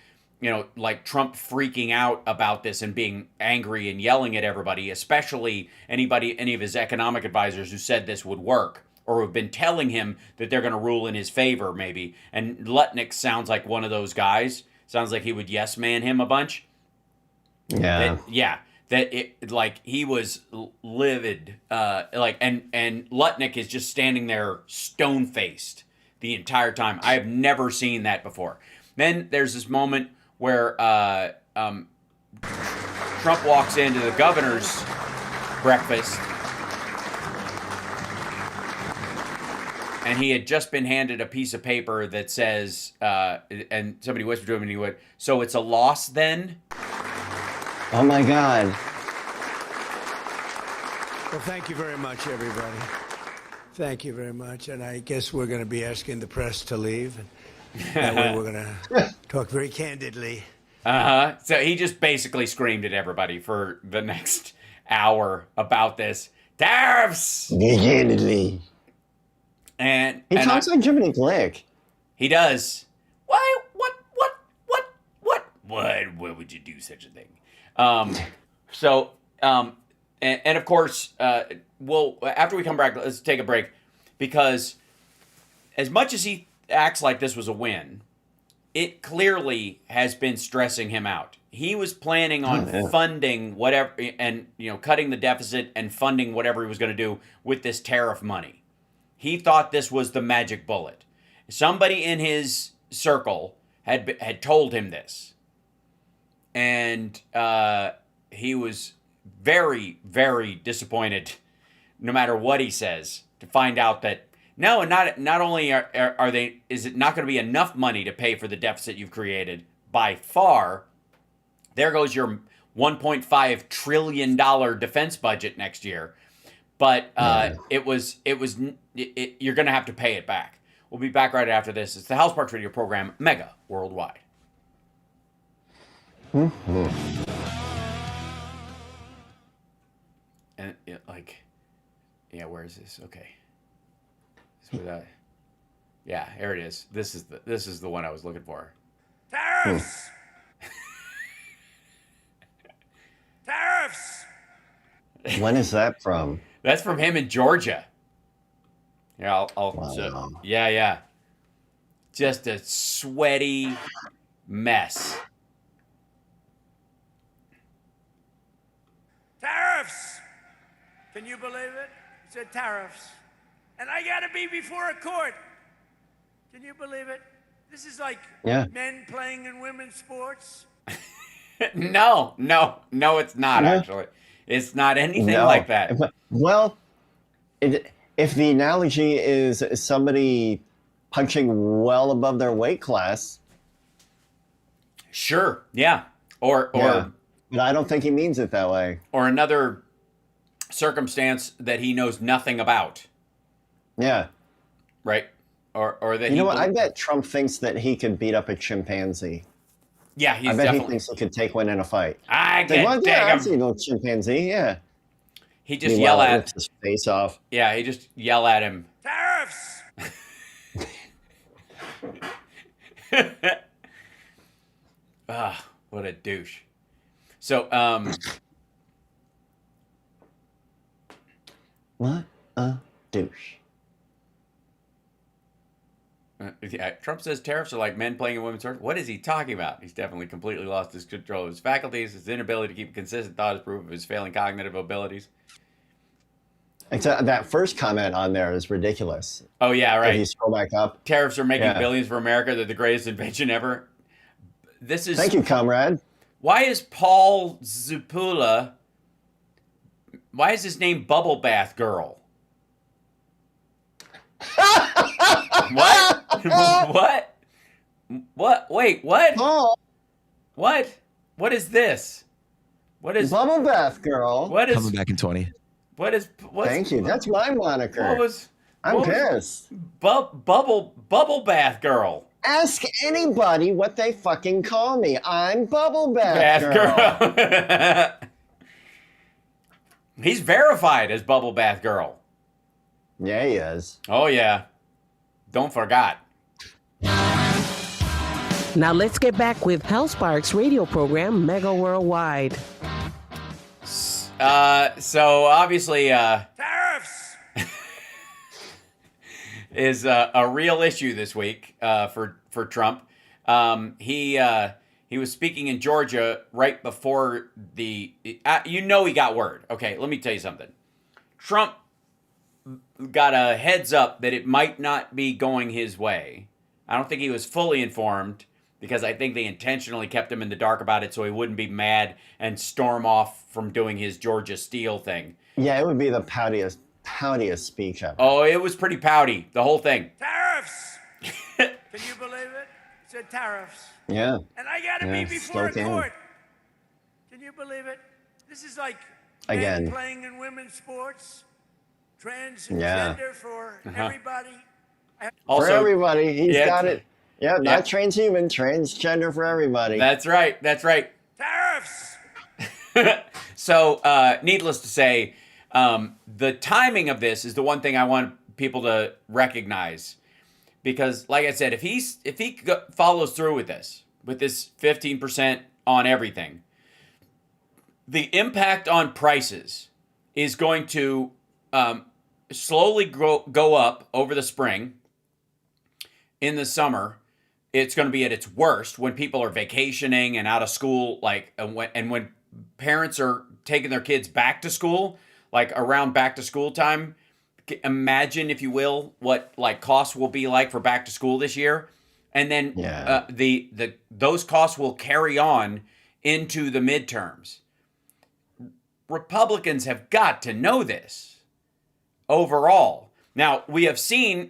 like Trump freaking out about this and being angry and yelling at everybody, especially any of his economic advisors who said this would work or have been telling him that they're going to rule in his favor, maybe. And Lutnick sounds like one of those guys. Sounds like he would yes man him a bunch. Yeah. that it like he was livid, like and Lutnick is just standing there stone faced the entire time. I have never seen that before. Then there's this moment where Trump walks into the governor's breakfast, and he had just been handed a piece of paper that says, and somebody whispered to him, and he went, "So it's a loss then?" Oh my God. Well, thank you very much, everybody. Thank you very much. And I guess we're going to be asking the press to leave. And that way we're going to talk very candidly. So he just basically screamed at everybody for the next hour about this. Tariffs! Candidly. And he talks like Jiminy Glick. He does. Why? What? Why would you do such a thing? And of course, we'll after we come back, let's take a break, because as much as he acts like this was a win, it clearly has been stressing him out. He was planning on funding whatever, and cutting the deficit and funding whatever he was going to do with this tariff money. He thought this was the magic bullet. Somebody in his circle had told him this, and he was very, very disappointed, no matter what he says, to find out that no, not only is it not going to be enough money to pay for the deficit you've created by far. There goes your $1.5 trillion defense budget next year, but you're going to have to pay it back. We'll be back right after this. It's the House Parks Radio program, Mega Worldwide. Mm-hmm. And where is this? Okay. Yeah, here it is. This is the one I was looking for. Tariffs! Tariffs! When is that from? That's from him in Georgia. Yeah, Wow. yeah. Just a sweaty mess. Tariffs! Can you believe it? It said tariffs. And I gotta be before a court. Can you believe it? This is like men playing in women's sports. No, it's not, actually. It's not anything like that. Well, if the analogy is somebody punching well above their weight class. Sure, yeah. Or but I don't think he means it that way. Or another circumstance that he knows nothing about. Yeah. Right? Or that you know what? I bet Trump thinks that he could beat up a chimpanzee. Yeah, I bet he thinks he could take one in a fight. I've seen a chimpanzee, yeah. He just yell at his face off. Yeah, he just yell at him. Tariffs! What a douche. So, what a douche. Yeah, Trump says tariffs are like men playing in women's sports. What is he talking about? He's definitely completely lost his control of his faculties. His inability to keep a consistent thought is proof of his failing cognitive abilities. Except that first comment on there is ridiculous. Oh, yeah, right. If you scroll back up. Tariffs are making billions for America. They're the greatest invention ever. Thank you, comrade. Why is Paul Zupula, why is his name Bubble Bath Girl? What? What? Wait, what? Paul. What? What is this? What is Bubble Bath Girl? What is coming back in 20? Thank you. That's my moniker. I'm pissed. Bubble Bath Girl. Ask anybody what they fucking call me. I'm Bubble Bath Girl. He's verified as Bubble Bath Girl. Yeah, he is. Oh, yeah. Don't forget. Now let's get back with Hal Sparks' radio program, Mega Worldwide. So obviously, tariffs is a real issue this week for Trump. He He was speaking in Georgia right before the, he got word. Okay, let me tell you something. Trump got a heads up that it might not be going his way. I don't think he was fully informed because I think they intentionally kept him in the dark about it so he wouldn't be mad and storm off from doing his Georgia Steel thing. Yeah, it would be the poutiest speech ever. Oh, it was pretty pouty, the whole thing. Tariffs! Can you believe it? It said tariffs. Yeah. And I gotta be before a court. Can you believe it? This is like men playing in women's sports. Transgender for everybody. Also, for everybody. He's got it. Yeah, not transhuman, transgender for everybody. That's right. Tariffs! So, needless to say, the timing of this is the one thing I want people to recognize. Because, like I said, if he follows through with this 15% on everything, the impact on prices is going to slowly go up over the spring. In the summer, it's going to be at its worst when people are vacationing and out of school, and when parents are taking their kids back to school, like around back to school time. Imagine, if you will, what costs will be like for back to school this year, and then those costs will carry on into the midterms. Republicans have got to know this overall. Now, we have seen,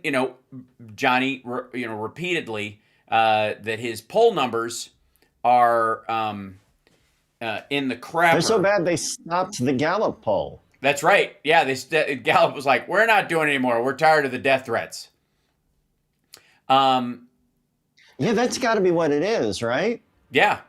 Johnny, repeatedly that his poll numbers are in the crapper. They're so bad they stopped the Gallup poll. That's right. Yeah, Gallup was like, we're not doing it anymore. We're tired of the death threats. Yeah, that's got to be what it is, right? Yeah.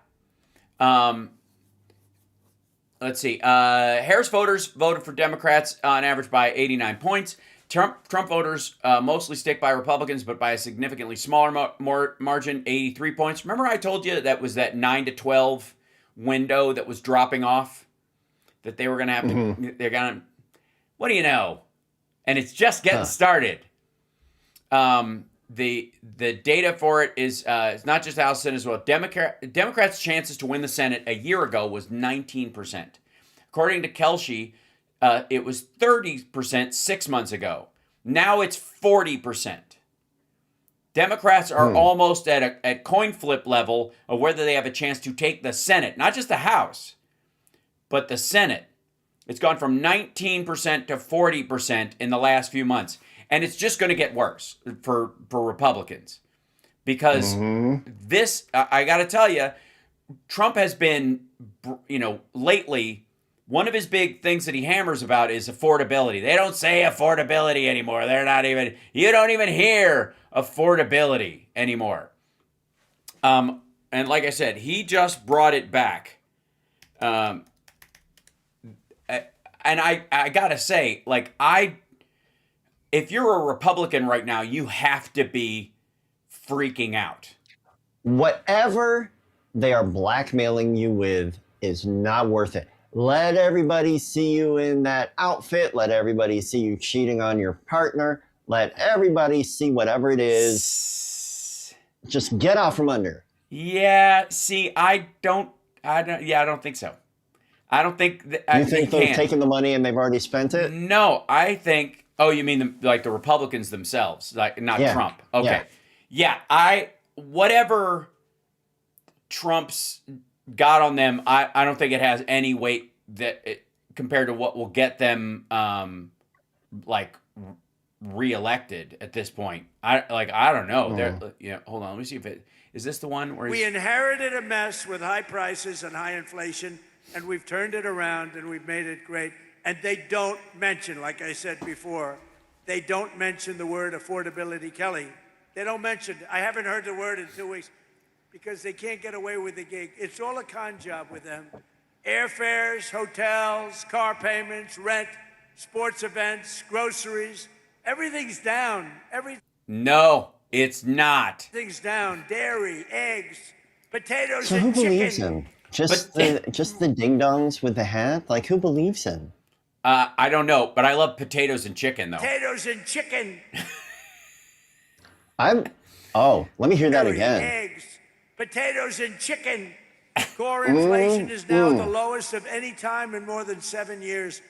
Let's see. Harris voters voted for Democrats on average by 89 points. Trump voters mostly stick by Republicans, but by a significantly smaller margin, 83 points. Remember I told you that was that 9 to 12 window that was dropping off? That they were going to have to, they're going to, what do you know? And it's just getting started. The data for it is it's not just House, Senate as well. Democrats' chances to win the Senate a year ago was 19%. According to Kelsey, it was 30% 6 months ago. Now it's 40%. Democrats are almost at coin flip level of whether they have a chance to take the Senate, not just the House, but the Senate. It's gone from 19% to 40% in the last few months. And it's just going to get worse for Republicans. Because this, I got to tell you, Trump has been, lately, one of his big things that he hammers about is affordability. They don't say affordability anymore. You don't even hear affordability anymore. And like I said, he just brought it back. And I gotta say, if you're a Republican right now, you have to be freaking out. Whatever they are blackmailing you with is not worth it. Let everybody see you in that outfit. Let everybody see you cheating on your partner. Let everybody see whatever it is. Just get out from under. Yeah, see, I don't think so. I don't think that. You think they've taken the money and they've already spent it? No, I think. Oh, you mean the Republicans themselves, not Trump? Okay, yeah. Whatever Trump's got on them, I don't think it has any weight compared to what will get them reelected at this point. I don't know. Hold on, let me see if is this the one where we inherited a mess with high prices and high inflation. And we've turned it around and we've made it great. And they don't mention, like I said before, they don't mention the word affordability, Kelly. They don't mention, I haven't heard the word in 2 weeks because they can't get away with the gig. It's all a con job with them. Airfares, hotels, car payments, rent, sports events, groceries, everything's down. No, it's not. Everything's down. Dairy, eggs, potatoes, so and who chicken. Believes him? Just the ding-dongs with the hat? Who believes him? I don't know, but I love potatoes and chicken, though. Potatoes and chicken. Let me hear that again. Eggs, Potatoes and chicken. Core inflation is now the lowest of any time in more than 7 years.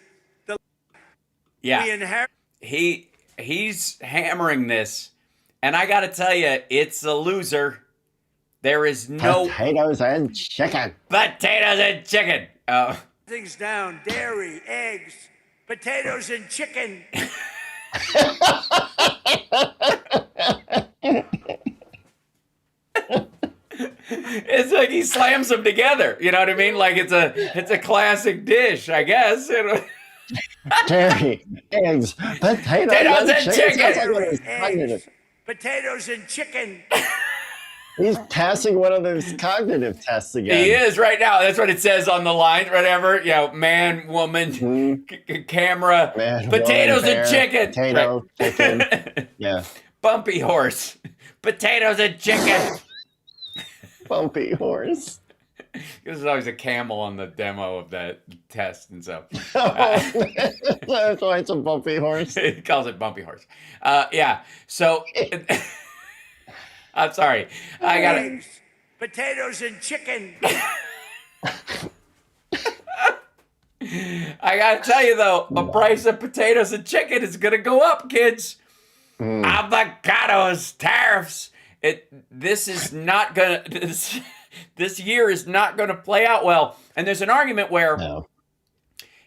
Yeah, he's hammering this, and I got to tell you, it's a loser. There is no potatoes and chicken. Potatoes and chicken. Things down: dairy, eggs, potatoes and chicken. It's like he slams them together. You know what I mean? Like it's a classic dish, I guess. Dairy, eggs, potatoes and chicken. Eggs, potatoes and chicken. He's passing one of those cognitive tests again. He is right now. That's what it says on the line, whatever. You know, man, woman, camera, man, potatoes woman, bear, and chicken. Potato, chicken. Yeah. Bumpy horse, potatoes and chicken. Bumpy horse. There's always a camel on the demo of that test, and so that's why it's a bumpy horse. He calls it bumpy horse. Yeah. So. I'm sorry. I got it. Potatoes and chicken. I got to tell you, though, the price of potatoes and chicken is going to go up, kids. Avocados, tariffs. This is not going to... This year is not going to play out well. And there's an argument where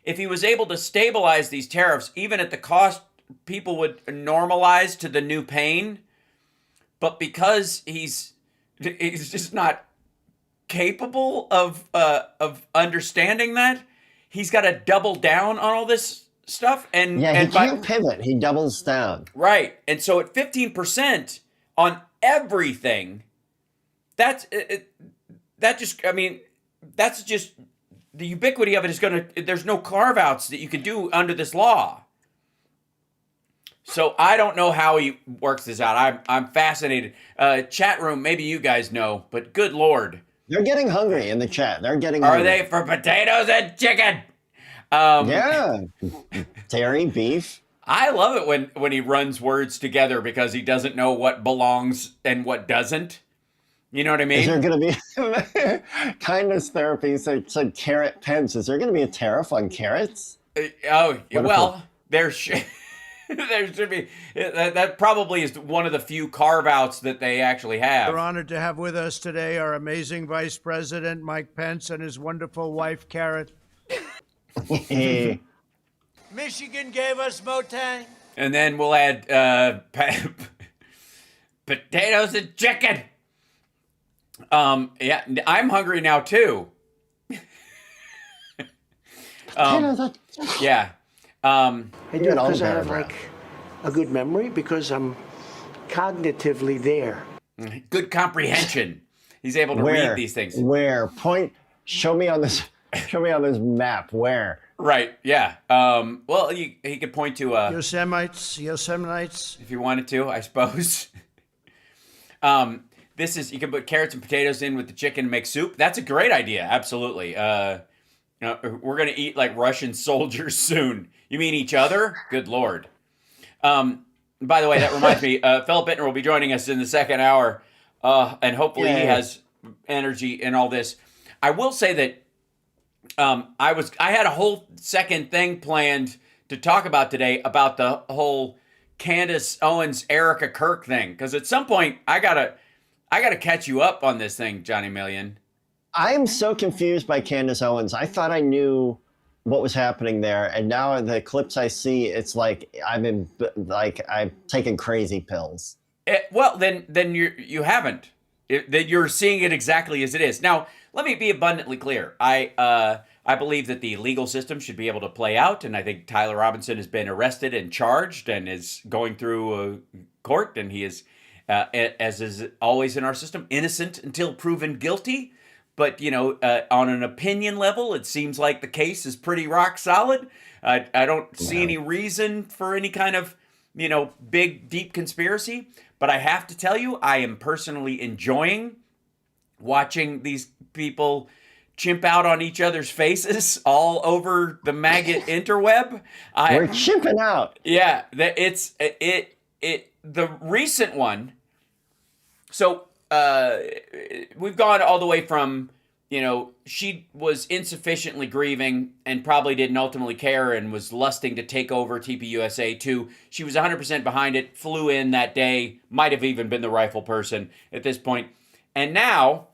if he was able to stabilize these tariffs, even at the cost people would normalize to the new pain... But because he's just not capable of understanding that, he's got to double down on all this stuff. And he can't pivot. He doubles down. Right. And so at 15% on everything, that's just the ubiquity of it is there's no carve outs that you can do under this law. So I don't know how he works this out. I'm fascinated. Chat room, maybe you guys know, but good Lord. They're getting hungry in the chat. They're getting hungry. Are they for potatoes and chicken? Yeah. Dairy, beef. I love it when he runs words together because he doesn't know what belongs and what doesn't. You know what I mean? Is there going to be kindness therapy? Said carrot pence. Is there going to be a tariff on carrots? Well, there's... There should be. That probably is one of the few carve-outs that they actually have. We're honored to have with us today our amazing Vice President, Mike Pence, and his wonderful wife, Carrot. Michigan gave us Motang. And then we'll add potatoes and chicken. Yeah, I'm hungry now, too. Yeah. I do because I have like a good memory because I'm cognitively there. Good comprehension. He's able to read these things. Show me on this map. Where? Right. Yeah. Well, he could point to Yosemite. If you wanted to, I suppose. This is you can put carrots and potatoes in with the chicken and make soup. That's a great idea. Absolutely. We're gonna eat like Russian soldiers soon. You mean each other? Good Lord. By the way, that reminds me, Philip Ittner will be joining us in the second hour, and hopefully he has energy in all this. I will say that I had a whole second thing planned to talk about today about the whole Candace Owens, Erica Kirk thing, because at some point I gotta catch you up on this thing, Johnny Million. I am so confused by Candace Owens. I thought I knew what was happening there, and now the clips I see, it's like I'm taking crazy pills. Well, then you haven't. That you're seeing it exactly as it is. Now, let me be abundantly clear. I believe that the legal system should be able to play out, and I think Tyler Robinson has been arrested and charged and is going through court, and he is, as is always in our system, innocent until proven guilty. But, on an opinion level, it seems like the case is pretty rock solid. I don't see any reason for any kind of, big, deep conspiracy. But I have to tell you, I am personally enjoying watching these people chimp out on each other's faces all over the maggot interweb. We're chimping out. Yeah, the recent one. So we've gone all the way from, she was insufficiently grieving and probably didn't ultimately care and was lusting to take over TPUSA to she was 100% behind it, flew in that day, might have even been the rifle person at this point. And now,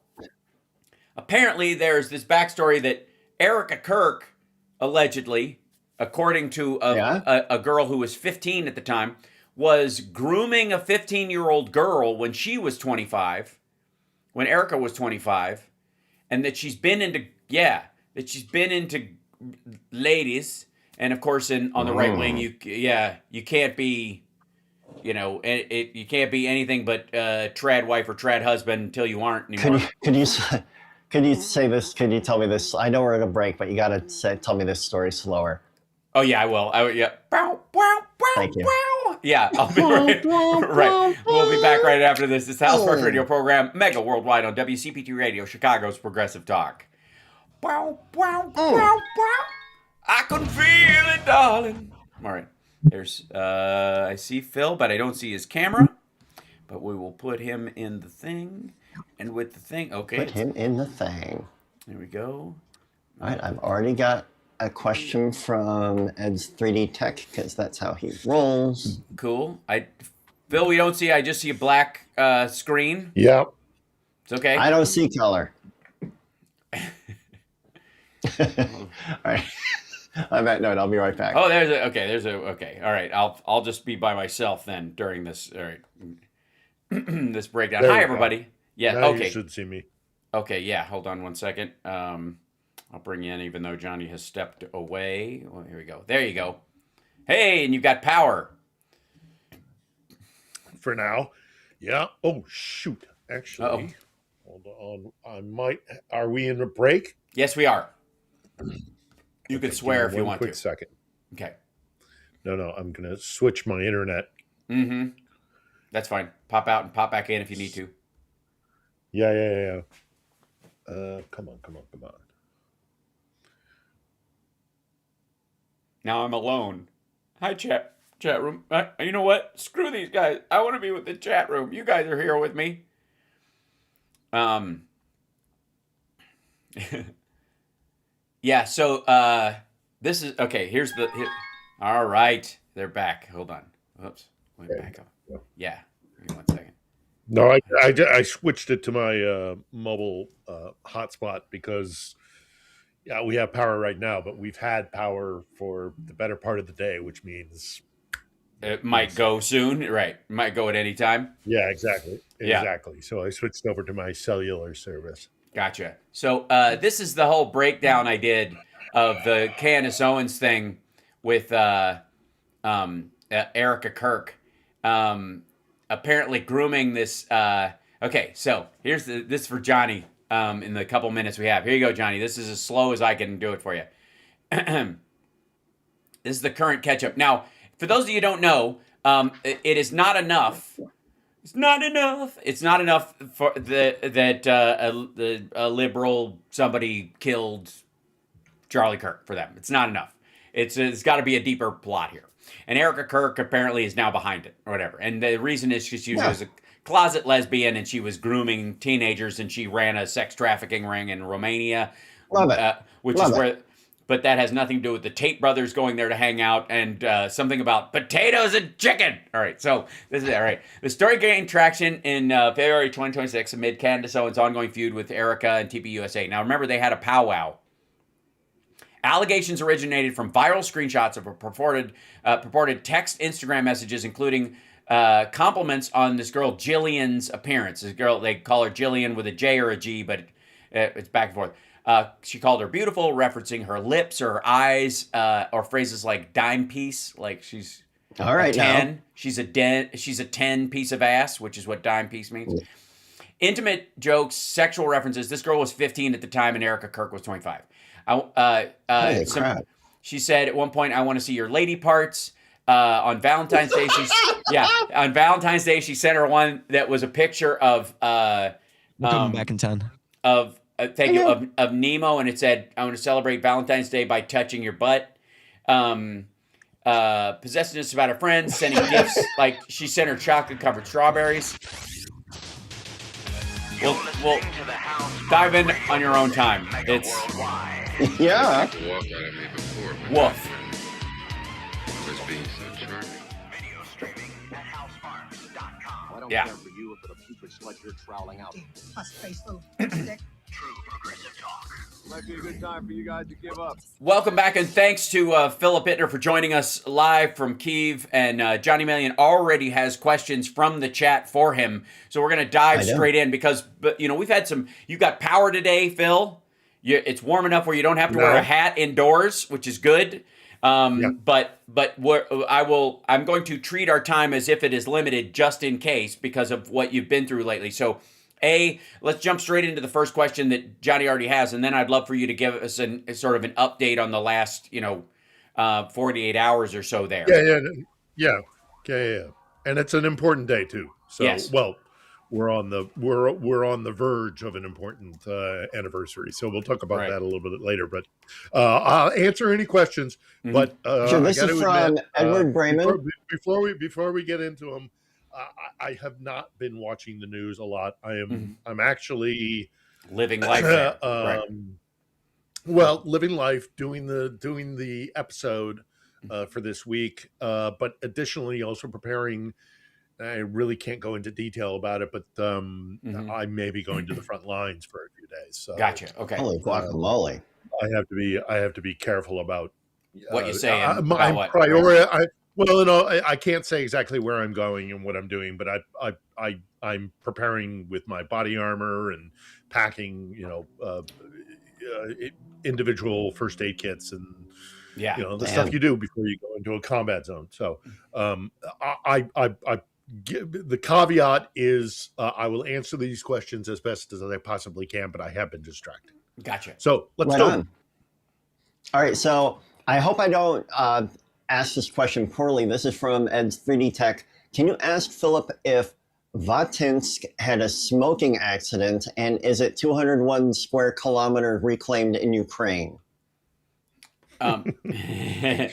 apparently there's this backstory that Erica Kirk, allegedly, according to a girl who was 15 at the time, was grooming a 15-year-old girl when she was 25, when Erica was 25, and that she's been into ladies, and of course on the right wing you can't be you can't be anything but trad wife or trad husband until you aren't anymore. Could you say this? Could you tell me this? I know we're at a break, but you got to tell me this story slower. Oh yeah, I will. Thank you. Yeah, I'll be right. We'll be back right after this. It's the House Sparks Radio program, Mega Worldwide on WCPT Radio, Chicago's Progressive Talk. I can feel it, darling. All right. There's, I see Phil, but I don't see his camera. But we will put him in the thing. And with the thing, okay. Put him in the thing. There we go. All right, I've already got a question from Ed's 3D Tech, because that's how he rolls. Cool. Phil, we don't see, I just see a black screen. Yeah. It's okay. I don't see color. All right. On that note, I'll be right back. Oh, okay. All right. I'll just be by myself then during this. All right. This breakdown. Hi, everybody. Go. Yeah. Now okay. You should see me. Okay. Yeah. Hold on one second. I'll bring you in, even though Johnny has stepped away. Well, here we go. There you go. Hey, and you've got power. For now. Yeah. Oh, shoot. Actually, hold on. Are we in a break? Yes, we are. You could swear if you want to. Quick second. Okay. No. I'm going to switch my internet. Mm-hmm. That's fine. Pop out and pop back in if you need to. Yeah. Come on. Now I'm alone. Hi, chat room. You know what? Screw these guys. I want to be with the chat room. You guys are here with me. Yeah, so this is okay. All right, they're back. Hold on. Whoops, went back up. Yeah, give me 1 second. No, I switched it to my mobile hotspot because we have power right now, but we've had power for the better part of the day, which means it might go soon. Right, it might go at any time. Yeah, exactly. Yeah. So I switched over to my cellular service. Gotcha. So this is the whole breakdown I did of the Candace Owens thing with Erica Kirk. Apparently grooming this. Okay, so here's this for Johnny in the couple minutes we have. Here you go, Johnny. This is as slow as I can do it for you. This is the current catch-up. Now, for those of you who don't know, it is not enough. It's not enough for that a liberal somebody killed Charlie Kirk for them. It's not enough. It's got to be a deeper plot here. And Erica Kirk apparently is now behind it or whatever. And the reason is she was a closet lesbian and she was grooming teenagers and she ran a sex trafficking ring in Romania. Love it. But that has nothing to do with the Tate brothers going there to hang out and something about potatoes and chicken. All right, so this is all right. The story gained traction in February 2026 amid Candace Owens' ongoing feud with Erica and TPUSA. Now, remember, they had a powwow. Allegations originated from viral screenshots of purported text Instagram messages, including compliments on this girl Jillian's appearance. This girl, they call her Jillian with a J or a G, but it's back and forth. She called her beautiful, referencing her lips or her eyes, or phrases like dime piece, like she's all right 10. Now. She's a 10 piece of ass, which is what dime piece means. Intimate jokes, sexual references. This girl was 15 at the time, and Erica Kirk was 25. Holy crap. She said at one point, "I want to see your lady parts." On Valentine's Day, on Valentine's Day, she sent her one that was a picture of coming back in town of Nemo, and it said, "I want to celebrate Valentine's Day by touching your butt." Possessiveness about her friends, sending gifts, like she sent her chocolate covered strawberries. We'll dive in on your own time. It's Yeah. woof. Yeah. For you if the putrid sludge you're troweling out. True progressive talk. Might be a good time for you guys to give up. Welcome back, and thanks to Philip Ittner for joining us live from Kyiv. And Johnny Million already has questions from the chat for him, so we're going to dive straight in because, we've had some. You got power today, Phil. It's warm enough where you don't have to wear a hat indoors, which is good. But I'm going to treat our time as if it is limited, just in case, because of what you've been through lately. So, let's jump straight into the first question that Johnny already has, and then I'd love for you to give us sort of an update on the last 48 hours or so there. Yeah. And it's an important day too. So yes. Well, we're on the verge of an important anniversary, so we'll talk about that a little bit later. But I'll answer any questions. Mm-hmm. But sure, this is from Edward Brayman. Before we get into them, I have not been watching the news a lot. I'm actually living life. Right. Well, living life, doing the episode for this week, but additionally also preparing. I really can't go into detail about it, but I may be going to the front lines for a few days. So, gotcha. Okay. Holy guacamole! I have to be careful about what you say. I can't say exactly where I'm going and what I'm doing, but I'm preparing with my body armor and packing, individual first aid kits and the stuff you do before you go into a combat zone. So the caveat is I will answer these questions as best as I possibly can, but I have been distracted. Gotcha. So let's go. All right. So I hope I don't ask this question poorly. This is from Ed's 3D Tech. Can you ask Philip if Vatinsk had a smoking accident, and is it 201 square kilometers reclaimed in Ukraine? Okay.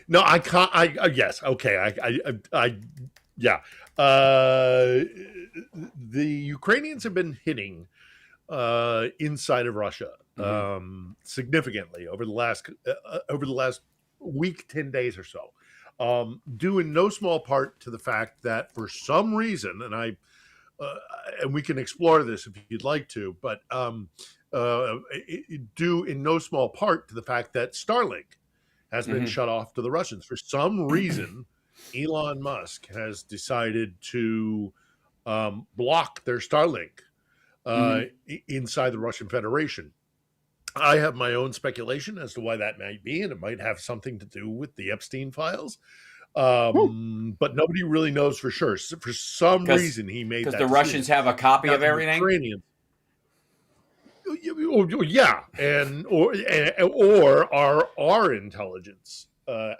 No, I can't. Yes. Okay. Yeah. The Ukrainians have been hitting inside of Russia significantly over the last week, 10 days or so, due in no small part to the fact that for some reason, and we can explore this if you'd like to, but due in no small part to the fact that Starlink has been shut off to the Russians. For some reason, Elon Musk has decided to block their Starlink inside the Russian Federation. I have my own speculation as to why that might be, and it might have something to do with the Epstein files. But nobody really knows for sure. So for some reason, he made that because the Russians have a copy of everything. Ukrainians. Yeah, or our intelligence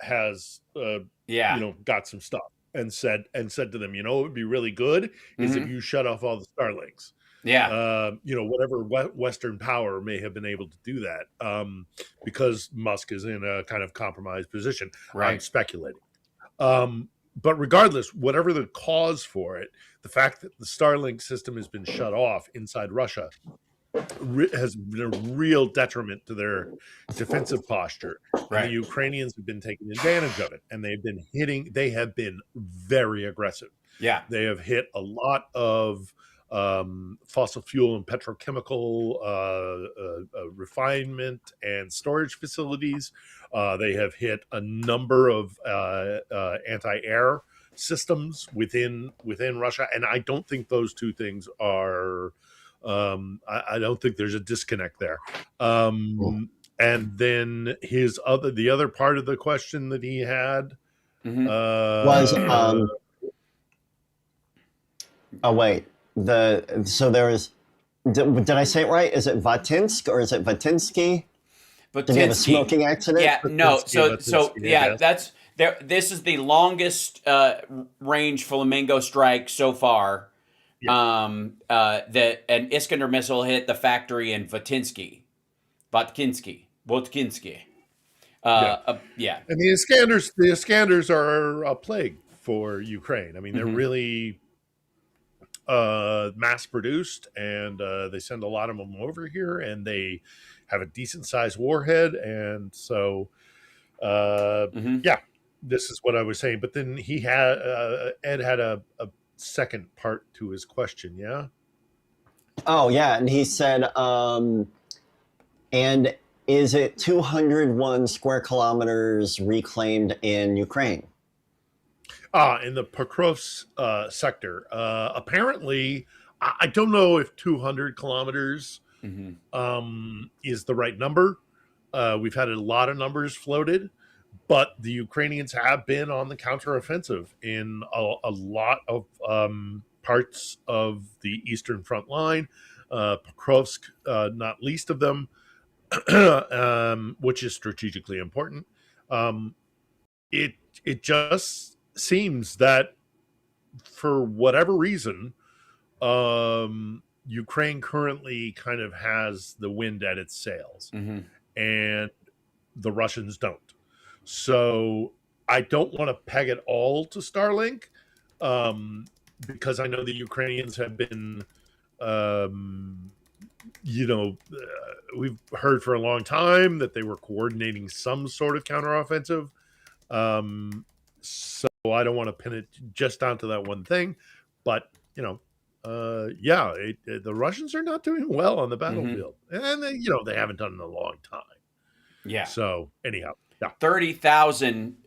has got some stuff and said to them, what would be really good is if you shut off all the Starlinks. Yeah. Whatever Western power may have been able to do that because Musk is in a kind of compromised position. Right. I'm speculating. But regardless, whatever the cause for it, the fact that the Starlink system has been shut off inside Russia has been a real detriment to their defensive posture. Right. And the Ukrainians have been taking advantage of it, and they have been very aggressive. Yeah. They have hit a lot of fossil fuel and petrochemical refinement and storage facilities. They have hit a number of anti-air systems within Russia, and I don't think those two things are. I don't think there's a disconnect there. And then the other part of the question that he had was oh wait. Did I say it right? Is it Vatinsk or is it Vatinsky? Did he have a smoking accident? Yeah, no. Vatinsky, Yeah, that's there. This is the longest range flamingo strike so far. Yeah. That an Iskander missile hit the factory in Vatinsky. Yeah. And the Iskanders are a plague for Ukraine. I mean, they're really mass produced, and they send a lot of them over here, and they have a decent sized warhead. And so, yeah, this is what I was saying. But then he had Ed had a second part to his question. Yeah. Oh yeah, and he said, and is it 201 square kilometers reclaimed in Ukraine? In the Pokrovsk sector. Apparently, I don't know if 200 kilometers is the right number. We've had a lot of numbers floated, but the Ukrainians have been on the counteroffensive in a lot of parts of the Eastern Front line. Pokrovsk, not least of them, which is strategically important. It just seems that for whatever reason, Ukraine currently kind of has the wind at its sails, and the Russians don't. So I don't want to peg it all to Starlink, because I know the Ukrainians have been, we've heard for a long time that they were coordinating some sort of counteroffensive. So I don't want to pin it just down to that one thing, but the Russians are not doing well on the battlefield, and they haven't done it in a long time. Yeah. So anyhow, 30,000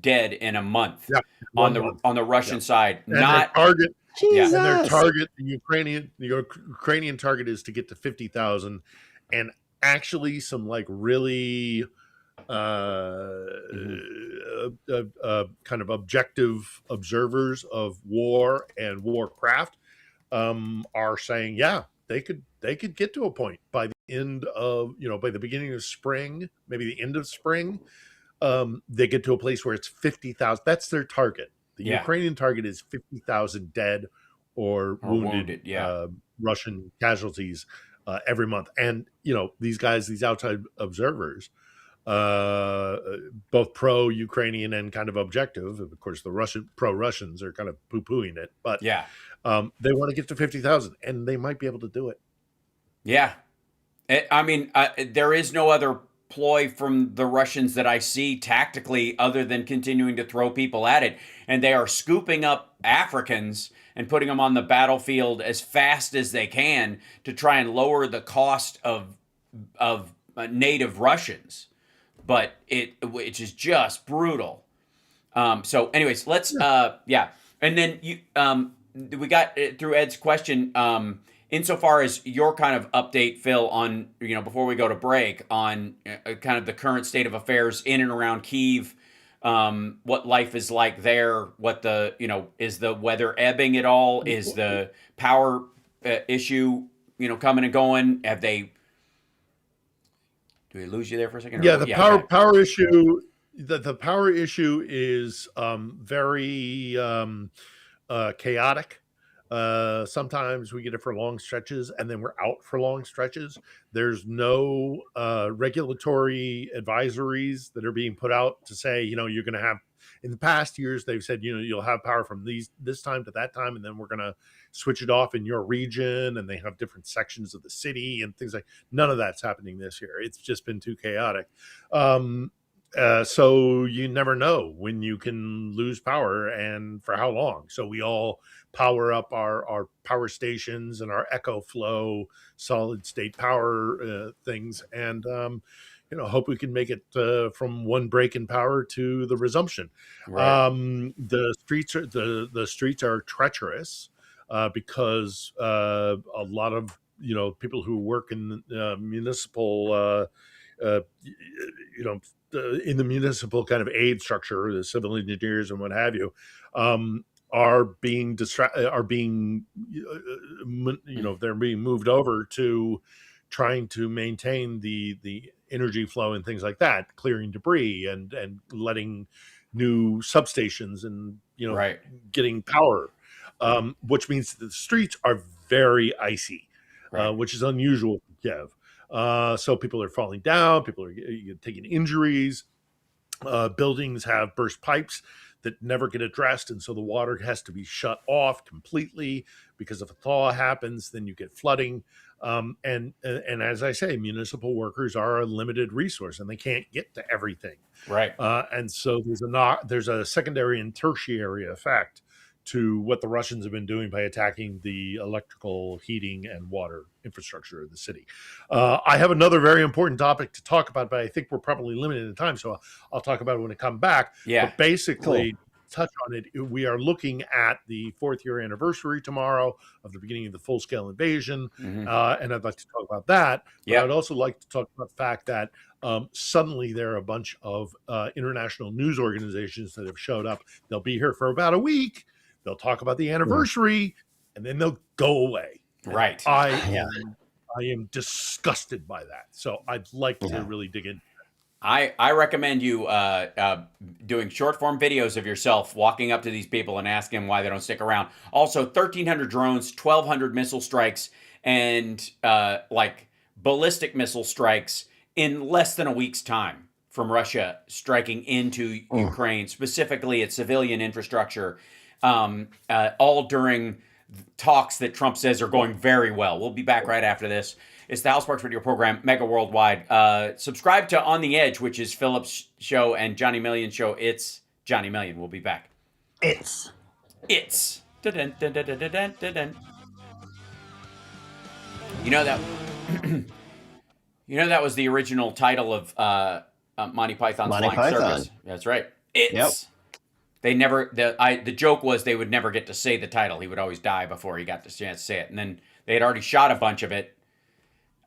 dead in a month on the Russian side. And Not their target. Jesus. And their target, the Ukrainian target is to get to 50,000, and actually some like really kind of objective observers of war and warcraft are saying, they could get to a point by the end of by the beginning of spring, maybe the end of spring, they get to a place where it's 50,000. That's their target. The Ukrainian target is 50,000 dead or wounded Russian casualties every month. And these guys, these outside observers, both pro-Ukrainian and kind of objective. Of course, the pro-Russians are kind of poo-pooing it, but they want to get to 50,000, and they might be able to do it. Yeah. I mean, there is no other ploy from the Russians that I see tactically other than continuing to throw people at it. And they are scooping up Africans and putting them on the battlefield as fast as they can to try and lower the cost of native Russians. But which is just brutal. So anyways, let's, And then we got through Ed's question, insofar as your kind of update, Phil, on, before we go to break, on kind of the current state of affairs in and around Kyiv, what life is like there, what the, is the weather ebbing at all? Is the power issue, coming and going? Do we lose you there for a second? Yeah, the power issue. The power issue is very chaotic. Sometimes we get it for long stretches, and then we're out for long stretches. There's no regulatory advisories that are being put out to say, you're going to have. In the past years, they've said, you'll have power from this time to that time, and then we're going to switch it off in your region, and they have different sections of the city and things like. None of that's happening this year. It's just been too chaotic. So you never know when you can lose power and for how long. So we all power up our power stations and our Echo Flow solid state power things, and hope we can make it from one break in power to the resumption. Right. The streets are treacherous because a lot of people who work in municipal in the municipal kind of aid structure, the civil engineers and what have you, are being they're being moved over to trying to maintain the energy flow and things like that, clearing debris and letting new substations and getting power, which means that the streets are very icy, which is unusual for Kiev. So people are falling down, people are taking injuries, buildings have burst pipes. that never get addressed, and so the water has to be shut off completely because if a thaw happens, then you get flooding. And as I say, municipal workers are a limited resource, and they can't get to everything. Right. And so there's a secondary and tertiary effect to what the Russians have been doing by attacking the electrical, heating, and water infrastructure of the city. I have another very important topic to talk about, but I think we're probably limited in time, so I'll talk about it when I come back. Yeah. But basically, touch on it, we are looking at the 4th year anniversary tomorrow of the beginning of the full-scale invasion, and I'd like to talk about that. But I'd also like to talk about the fact that suddenly there are a bunch of international news organizations that have showed up. They'll be here for about a week. They'll talk about the anniversary, and then they'll go away. Right. I am disgusted by that. So I'd like to really dig in. I recommend you doing short form videos of yourself walking up to these people and asking them why they don't stick around. Also, 1,300 drones, 1,200 missile strikes, and like ballistic missile strikes in less than a week's time from Russia striking into Ukraine, specifically at civilian infrastructure. All during talks that Trump says are going very well. We'll be back right after this. It's the Hal Sparks radio program, Mega Worldwide. Subscribe to On the Edge, which is Philip's show, and Johnny Million's show. It's Johnny Million. We'll be back. It's. Dun, dun, dun, dun, dun, dun, dun, dun. You know that was the original title of Monty Python's Flying Circus. That's right. They never. The joke was they would never get to say the title. He would always die before he got the chance to say it. And then they had already shot a bunch of it,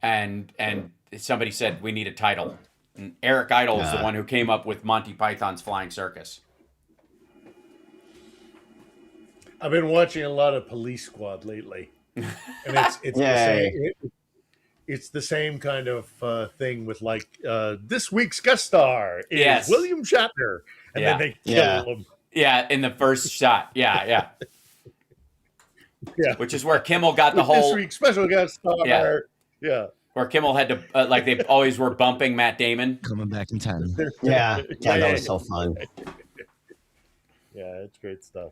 and somebody said we need a title. And Eric Idle is the one who came up with Monty Python's Flying Circus. I've been watching a lot of Police Squad lately, and it's the same kind of thing with like this week's guest star is William Shatner, and then they kill him. Yeah, in the first shot. Yeah. Which is where Kimmel got the whole... This week's special guest star. Yeah. Where Kimmel had to, like they always were bumping Matt Damon. Coming back in time. Yeah, that was so fun. Yeah, it's great stuff.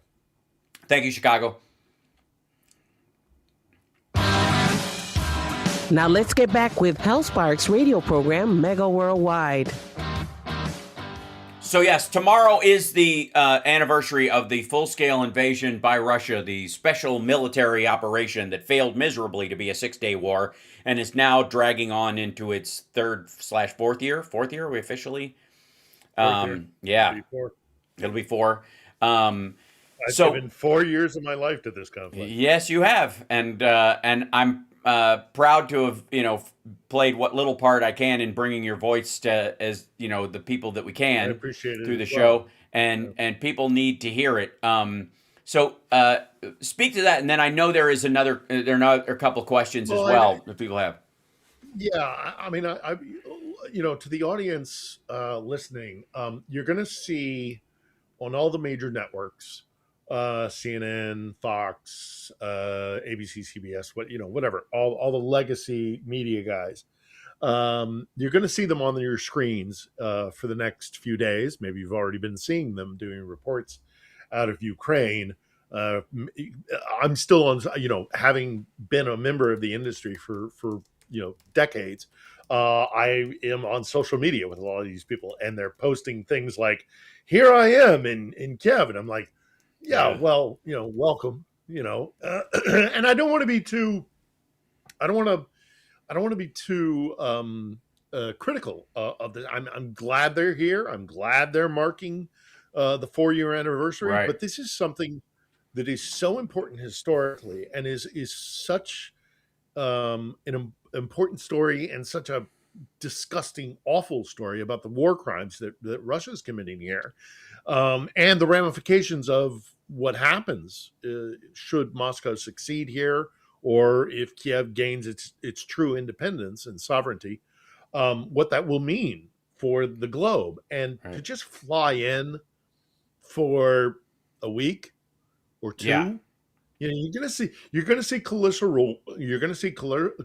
Thank you, Chicago. Now let's get back with Hal Sparks' radio program, Mega Worldwide. So yes, tomorrow is the anniversary of the full-scale invasion by Russia, the special military operation that failed miserably to be a 6-day war and is now dragging on into its 3rd/4th year. 4th year, we officially? Yeah, it'll be 4. I've given 4 years of my life to this conflict. Yes, you have, and I'm proud to have played what little part I can in bringing your voice to as the people that we can. I appreciate it through the show, and people need to hear it. So speak to that, and then I know there are another couple questions as well that people have. Yeah, I mean, I to the audience listening, you're going to see on all the major networks. CNN, Fox, ABC, CBS, whatever, all the legacy media guys. You're going to see them on your screens for the next few days. Maybe you've already been seeing them doing reports out of Ukraine. I'm still on, having been a member of the industry for decades. I am on social media with a lot of these people, and they're posting things like, "Here I am in Kyiv," and I'm like, yeah, well, welcome, and I don't want to be too, critical of this. I'm glad they're here. I'm glad they're marking the 4-year anniversary. Right. But this is something that is so important historically, and is such an important story, and such a disgusting, awful story about the war crimes that Russia's committing here. And the ramifications of what happens should Moscow succeed here, or if Kiev gains its true independence and sovereignty, what that will mean for the globe. And to just fly in for a week or two, you're going to see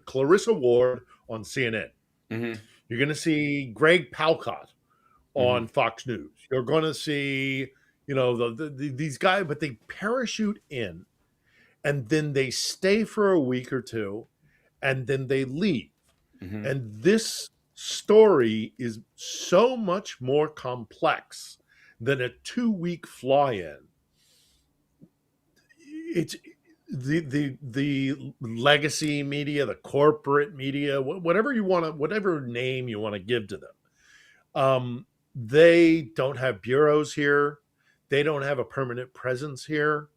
Clarissa Ward on CNN. Mm-hmm. You're going to see Greg Palcott on Fox News. You're going to see, these guys, but they parachute in, and then they stay for a week or two, and then they leave. Mm-hmm. And this story is so much more complex than a 2-week fly-in. It's the legacy media, the corporate media, whatever name you want to give to them. They don't have bureaus here. They don't have a permanent presence here,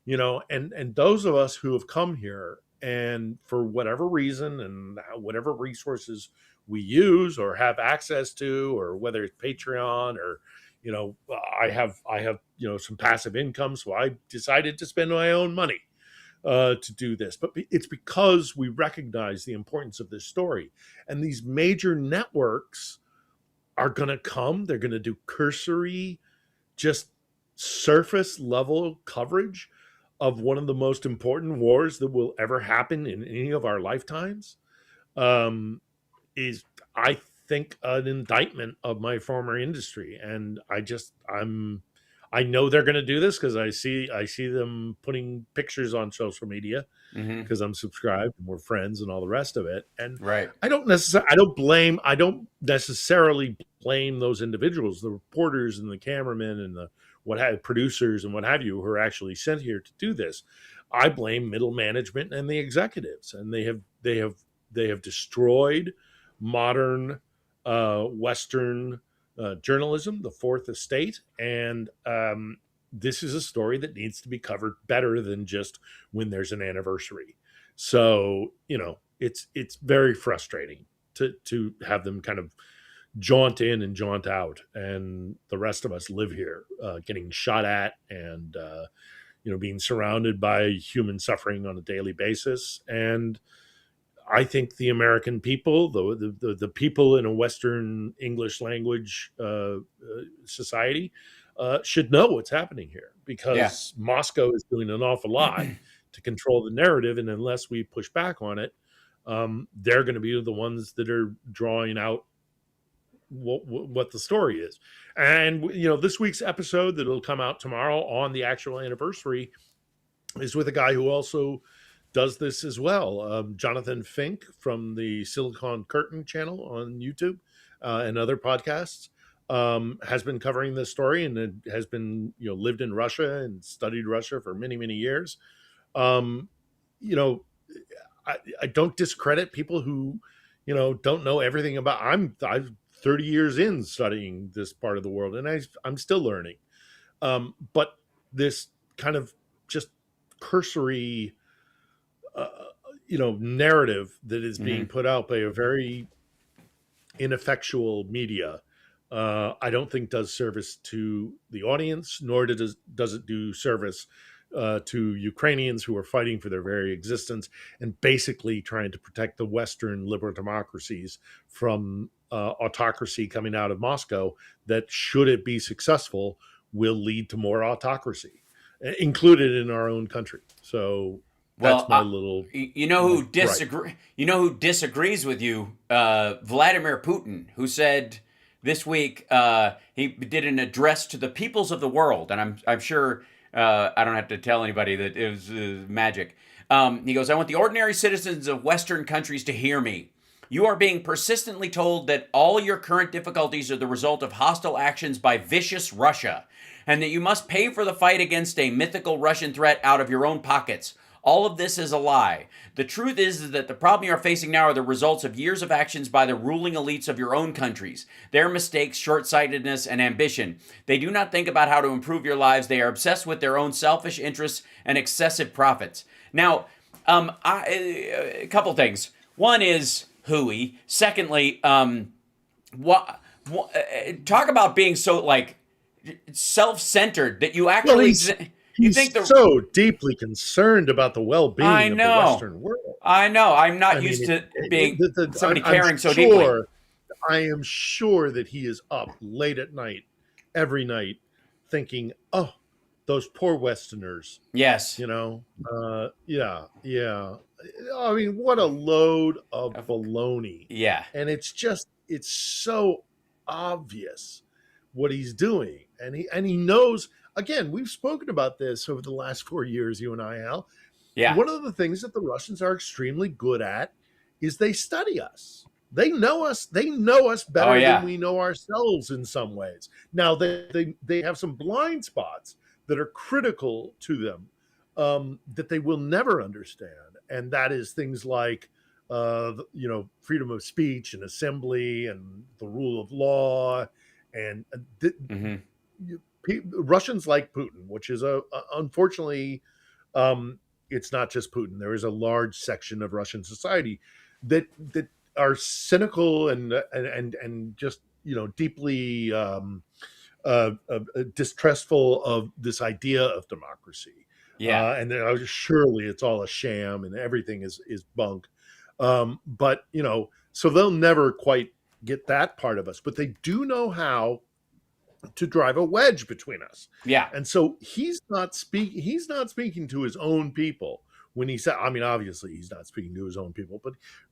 and those of us who have come here and for whatever reason and whatever resources we use or have access to, or whether it's Patreon or, I have some passive income. So I decided to spend my own money to do this, but it's because we recognize the importance of this story, and these major networks are going to come. They're going to do cursory, just surface level coverage of one of the most important wars that will ever happen in any of our lifetimes. Is, I think, an indictment of my former industry, and I know they're going to do this because I see them putting pictures on social media because I'm subscribed and we're friends and all the rest of it. And right. I don't necessarily blame those individuals, the reporters and the cameramen and the producers and what have you, who are actually sent here to do this. I blame middle management and the executives, and they have destroyed modern Western journalism, the fourth estate, and this is a story that needs to be covered better than just when there's an anniversary. So it's very frustrating to have them kind of jaunt in and jaunt out, and the rest of us live here getting shot at and being surrounded by human suffering on a daily basis. And I think the American people, the people in a Western English language society, should know what's happening here, because Moscow is doing an awful lot to control the narrative, and unless we push back on it, they're going to be the ones that are drawing out what the story is. And this week's episode that'll come out tomorrow on the actual anniversary is with a guy who also does this as well. Jonathan Fink from the Silicon Curtain channel on YouTube and other podcasts has been covering this story, and has been, lived in Russia and studied Russia for many, many years. I don't discredit people who, don't know everything about. I'm 30 years in studying this part of the world, and I'm still learning. But this kind of just cursory narrative that is being put out by a very ineffectual media, I don't think does service to the audience, nor does it do service to Ukrainians who are fighting for their very existence and basically trying to protect the Western liberal democracies from autocracy coming out of Moscow that, should it be successful, will lead to more autocracy, included in our own country. So that's my little. Who disagree? Who disagrees with you? Vladimir Putin, who said this week he did an address to the peoples of the world, and I'm sure I don't have to tell anybody that it was magic. He goes, "I want the ordinary citizens of Western countries to hear me. You are being persistently told that all your current difficulties are the result of hostile actions by vicious Russia, and that you must pay for the fight against a mythical Russian threat out of your own pockets. All of this is a lie. The truth is that the problem you are facing now are the results of years of actions by the ruling elites of your own countries. Their mistakes, short-sightedness, and ambition. They do not think about how to improve your lives. They are obsessed with their own selfish interests and excessive profits." Now, a couple things. One is hooey. Secondly, talk about being so self-centered that you actually. He's so deeply concerned about the well-being of the Western world. I know. I'm not used to being somebody caring so deeply. I am sure that he is up late at night, every night, thinking, "Oh, those poor Westerners." Yes. Yeah. I mean, what a load of baloney. Yeah. And it's so obvious what he's doing. And he knows. again, we've spoken about this over the last 4 years, you and I, Al. Yeah. One of the things that the Russians are extremely good at is they study us. They know us. They know us better than we know ourselves in some ways. Now they have some blind spots that are critical to them that they will never understand, and that is things like freedom of speech and assembly and the rule of law, and Russians like Putin, which is unfortunately. It's not just Putin. There is a large section of Russian society that are cynical and just deeply distrustful of this idea of democracy. Yeah, and surely it's all a sham and everything is bunk. But so they'll never quite get that part of us, but they do know how to drive a wedge between us. Yeah. And so he's not speaking to his own people when he said, I mean, obviously he's not speaking to his own people,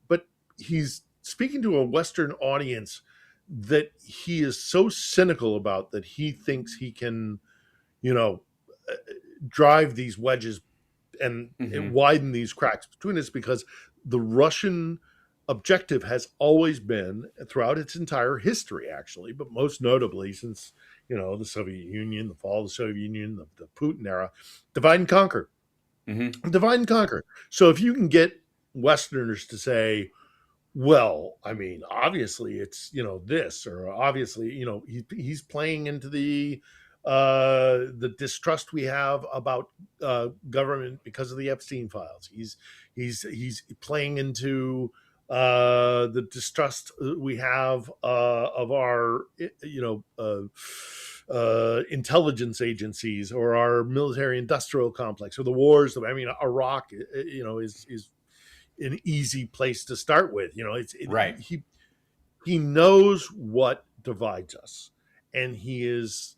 but he's speaking to a Western audience that he is so cynical about that he thinks he can, drive these wedges and widen these cracks between us, because the Russian objective has always been, throughout its entire history, actually, but most notably since the Soviet Union, the fall of the Soviet Union, the Putin era, divide and conquer. Divide and conquer. So if you can get Westerners to say, well, I mean, obviously it's this, or obviously he's playing into the distrust we have about government because of the Epstein files. He's playing into the distrust we have of our intelligence agencies, or our military industrial complex, or the wars. I mean, Iraq is an easy place to start with. Right. He knows what divides us, and he is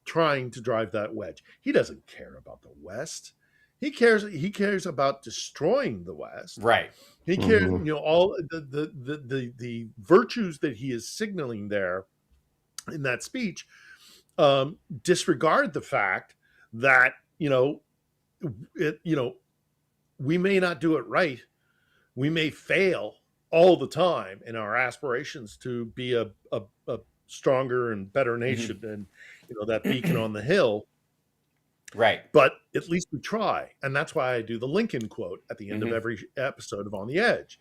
trying to drive that wedge. He doesn't care about the West. He cares about destroying the West. Right. He cares, all the virtues that he is signaling there in that speech, disregard the fact that we may not do it right. We may fail all the time in our aspirations to be a stronger and better nation than that beacon on the hill. Right. But at least we try. And that's why I do the Lincoln quote at the end of every episode of On the Edge.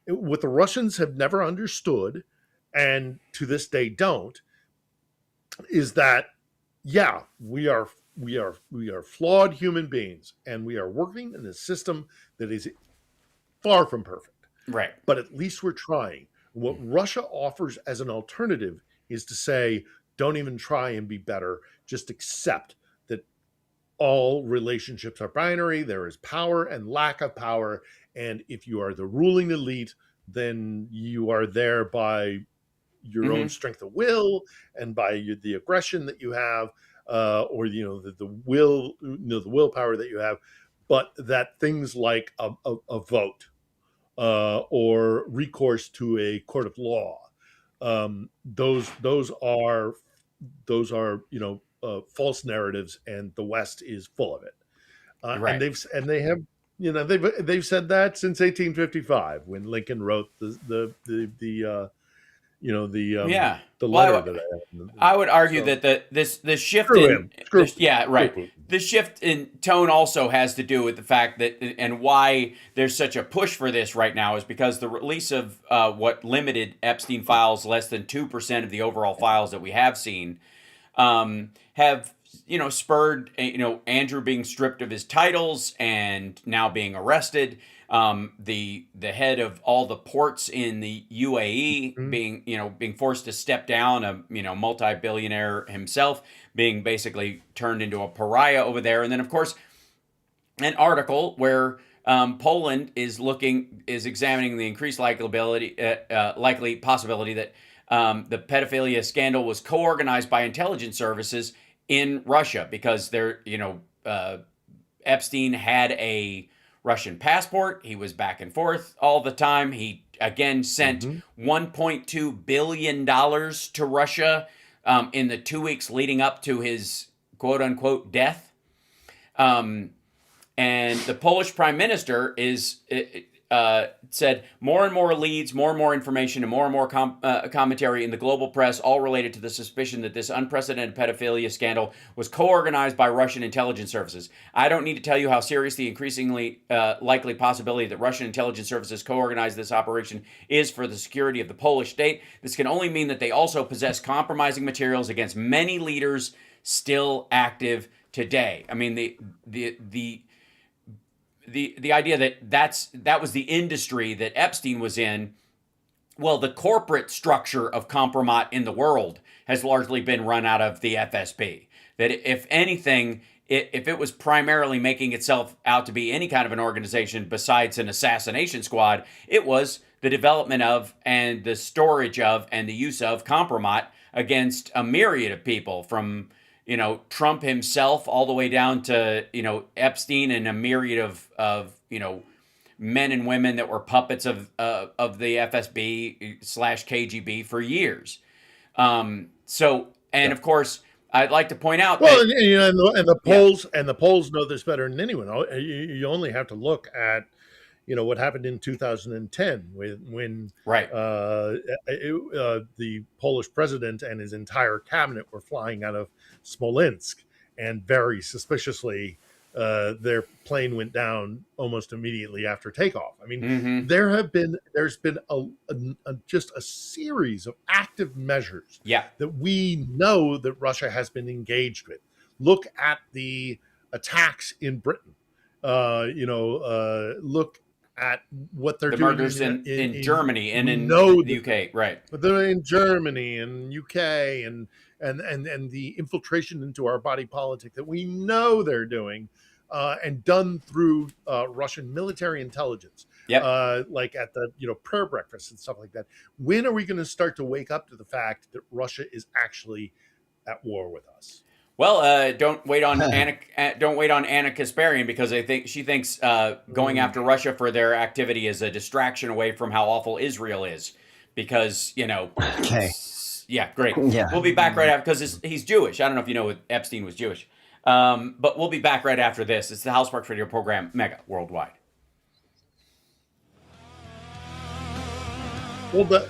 What the Russians have never understood, and to this day don't, is that, we are flawed human beings, and we are working in a system that is far from perfect. Right. But at least we're trying. What Russia offers as an alternative is to say, don't even try and be better, just accept that all relationships are binary. There is power and lack of power. And if you are the ruling elite, then you are there by your own strength of will and by the aggression that you have, or the willpower that you have. But that things like a vote or recourse to a court of law, those are false narratives, and the West is full of it. Right. And they've said that since 1855, when Lincoln wrote the letter I would argue that the shift the shift in tone also has to do with the fact that, and why there's such a push for this right now, is because the release of what limited Epstein files, less than 2% of the overall files that we have seen, have spurred Andrew being stripped of his titles and now being arrested. The head of all the ports in the UAE being forced to step down, a multi-billionaire himself being basically turned into a pariah over there. And then of course an article where Poland is examining the increased likely possibility that the pedophilia scandal was co-organized by intelligence services in Russia, because Epstein had a Russian passport. He was back and forth all the time. He again sent $1.2 billion to Russia in the 2 weeks leading up to his quote unquote death. And the Polish prime minister said more and more leads, more and more information, and more commentary in the global press, all related to the suspicion that this unprecedented pedophilia scandal was co-organized by Russian intelligence services. I don't need to tell you how serious the increasingly likely possibility that Russian intelligence services co-organized this operation is for the security of the Polish state. This can only mean that they also possess compromising materials against many leaders still active today. I mean, the idea that was the industry that Epstein was in. Well, the corporate structure of Kompromat in the world has largely been run out of the FSB. That if anything, if it was primarily making itself out to be any kind of an organization besides an assassination squad, it was the development of and the storage of and the use of Kompromat against a myriad of people, from Trump himself all the way down to, Epstein and a myriad of men and women that were puppets of the FSB / KGB for years. Of course, I'd like to point out well, that, and the Poles know this better than anyone. You only have to look at what happened in 2010 when the Polish president and his entire cabinet were flying out of Smolensk, and very suspiciously their plane went down almost immediately after takeoff. I mean, there's been just a series of active measures that we know that Russia has been engaged with. Look at the attacks in Britain. Look at what they're doing murders in Germany and in the UK, right? But they're in Germany and UK and the infiltration into our body politic that we know they're doing, and done through Russian military intelligence, like at the prayer breakfast and stuff like that. When are we going to start to wake up to the fact that Russia is actually at war with us? Well, don't wait on Anna Kasparian, because she thinks going after Russia for their activity is a distraction away from how awful Israel is. Because Okay. Yeah, great. Yeah. We'll be back right after, because he's Jewish. I don't know if you know Epstein was Jewish, but we'll be back right after this. It's the Hal Sparks Radio program, Mega Worldwide. Well,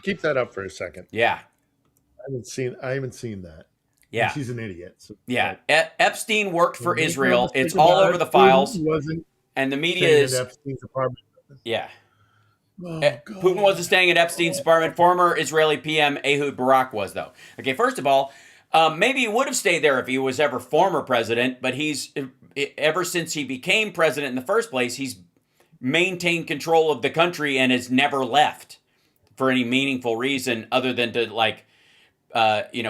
keep that up for a second. Yeah, I haven't seen that. Yeah, she's an idiot. So, yeah, Epstein worked for Israel. It's all over the files, and the media is Epstein's apartment. Yeah. Oh, Putin wasn't staying at Epstein's apartment. Former Israeli PM Ehud Barak was, though. Okay, first of all, maybe he would have stayed there if he was ever former president, but ever since he became president in the first place, he's maintained control of the country and has never left for any meaningful reason other than to,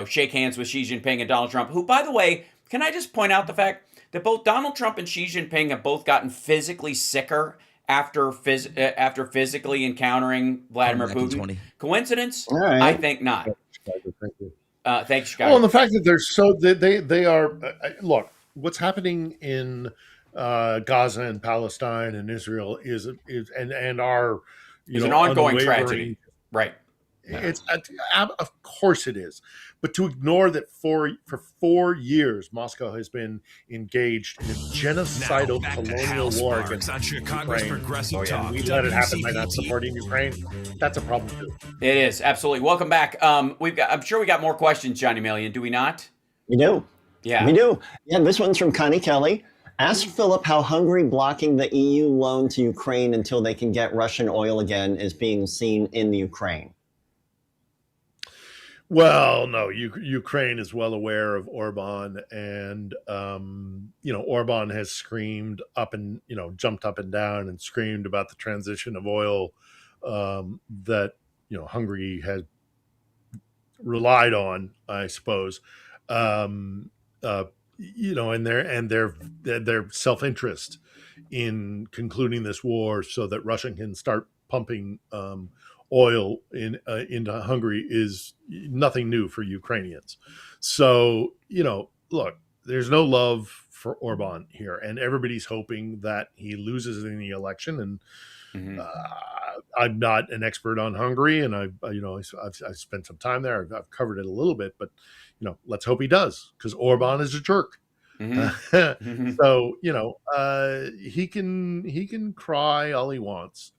shake hands with Xi Jinping and Donald Trump, who, by the way, can I just point out the fact that both Donald Trump and Xi Jinping have both gotten physically sicker after physically encountering Vladimir Putin? Coincidence? Right. I think not. Thanks, Chicago. Well, and the fact that they are look, what's happening in Gaza and Palestine and Israel is our an ongoing tragedy, right? It's of course it is, but to ignore that for 4 years Moscow has been engaged in a genocidal colonial war against Chicago's Progressive Talk. We let it happen by not supporting Ukraine. That's a problem too. It is, absolutely. Welcome back. I'm sure we got more questions, Johnny Million. Do we not? We do. Yeah, we do. Yeah, this one's from Connie Kelly. Ask Philip how Hungary blocking the EU loan to Ukraine until they can get Russian oil again is being seen in the Ukraine. Well, no, Ukraine is well aware of Orban, and Orban has screamed up and jumped up and down and screamed about the transition of oil that Hungary has relied on, I suppose, and their self-interest in concluding this war so that Russia can start pumping oil into Hungary is nothing new for Ukrainians. So, look, there's no love for Orban here, and everybody's hoping that he loses in the election. And I'm not an expert on Hungary, and I've spent some time there. I've covered it a little bit, but let's hope he does, because Orban is a jerk. So he can cry all he wants.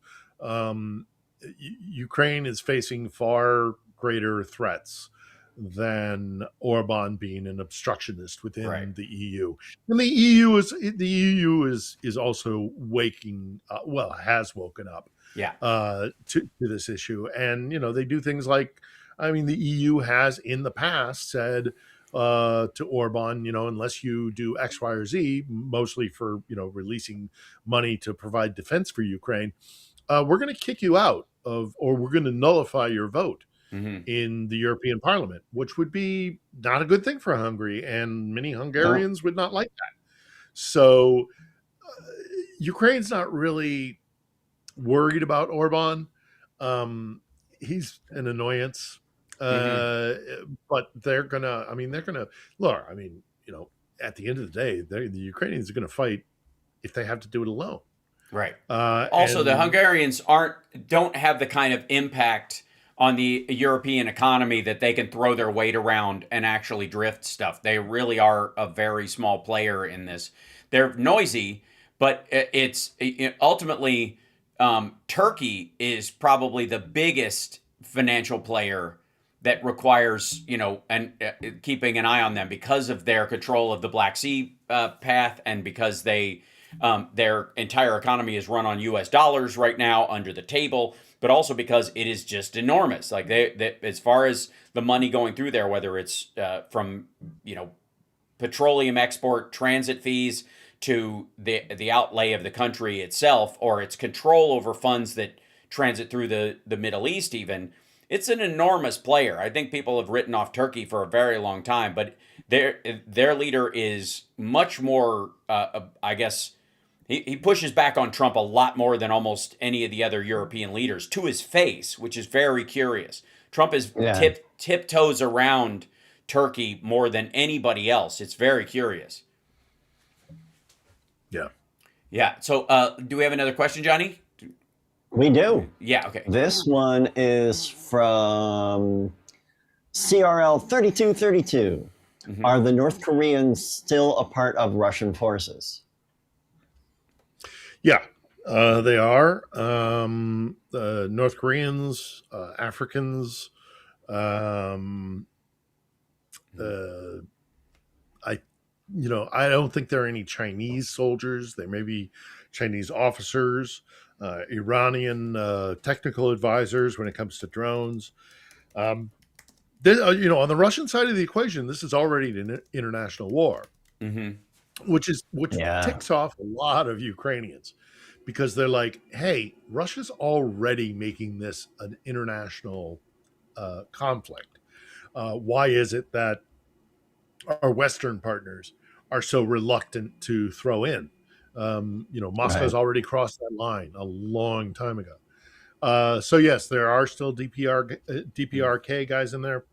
Ukraine is facing far greater threats than Orban being an obstructionist within the EU, and the EU is also waking has woken up to this issue, and they do things like, the EU has in the past said to Orban, unless you do X, Y, or Z, mostly for releasing money to provide defense for Ukraine, we're going to kick you out of, or we're going to nullify your vote in the European Parliament, which would be not a good thing for Hungary, and many Hungarians would not like that. So Ukraine's not really worried about Orban. He's an annoyance, but they're gonna look. At the end of the day, the Ukrainians are going to fight if they have to do it alone. Right. Also, the Hungarians don't have the kind of impact on the European economy that they can throw their weight around and actually drift stuff. They really are a very small player in this. They're noisy, but ultimately Turkey is probably the biggest financial player that requires, keeping an eye on them because of their control of the Black Sea path, and because their entire economy is run on U.S. dollars right now under the table, but also because it is just enormous. Like they as far as the money going through there, whether it's from petroleum export transit fees to the outlay of the country itself, or its control over funds that transit through the Middle East even, it's an enormous player. I think people have written off Turkey for a very long time, but their leader is much more, I guess, he pushes back on Trump a lot more than almost any of the other European leaders, to his face, which is very curious. Trump is tiptoes around Turkey more than anybody else. It's very curious. Yeah. Yeah. So do we have another question, Johnny? We do. Yeah, okay. This one is from CRL 3232. Are the North Koreans still a part of Russian forces? Yeah, they are. North Koreans, Africans, I don't think there are any Chinese soldiers. There may be Chinese officers, Iranian technical advisors when it comes to drones. On the Russian side of the equation, this is already an international war, which ticks off a lot of Ukrainians, because they're like, hey, Russia's already making this an international conflict. Why is it that our Western partners are so reluctant to throw in? Moscow's already crossed that line a long time ago. So yes, there are still DPRK guys in there.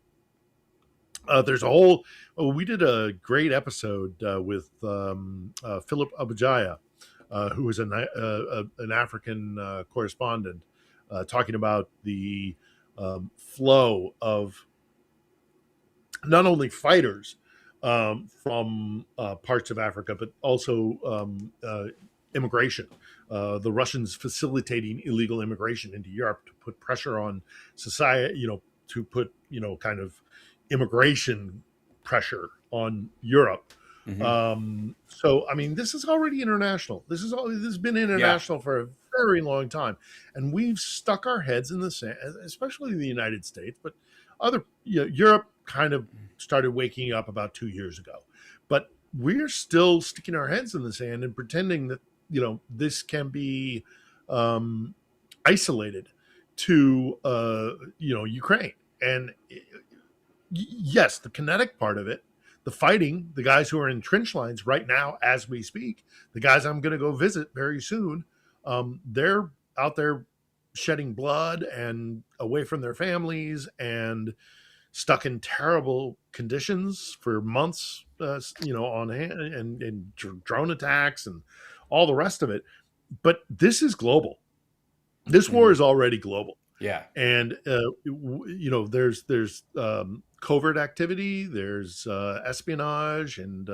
There's a whole. We did a great episode with Philip Abujaya, who is an African correspondent, talking about the flow of not only fighters from parts of Africa, but also immigration. The Russians facilitating illegal immigration into Europe to put pressure on society, to put, kind of immigration pressure on Europe. So, this is already international. This has been international for a very long time. And we've stuck our heads in the sand, especially the United States, but Europe kind of started waking up about 2 years ago. But we're still sticking our heads in the sand and pretending that, this can be isolated to, Ukraine. And yes, the kinetic part of it, the fighting, the guys who are in trench lines right now as we speak, the guys I'm going to go visit very soon, they're out there shedding blood and away from their families and stuck in terrible conditions for months, on hand, and drone attacks and all the rest of it. But this is global. This war is already global. Yeah. And, there's covert activity, there's espionage and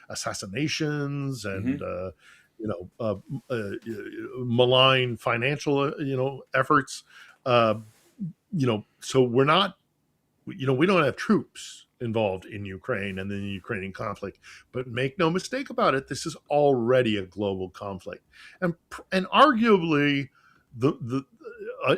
assassinations and, malign financial, efforts. So we're not, we don't have troops involved in Ukraine and in the Ukrainian conflict, but make no mistake about it, this is already a global conflict. And arguably,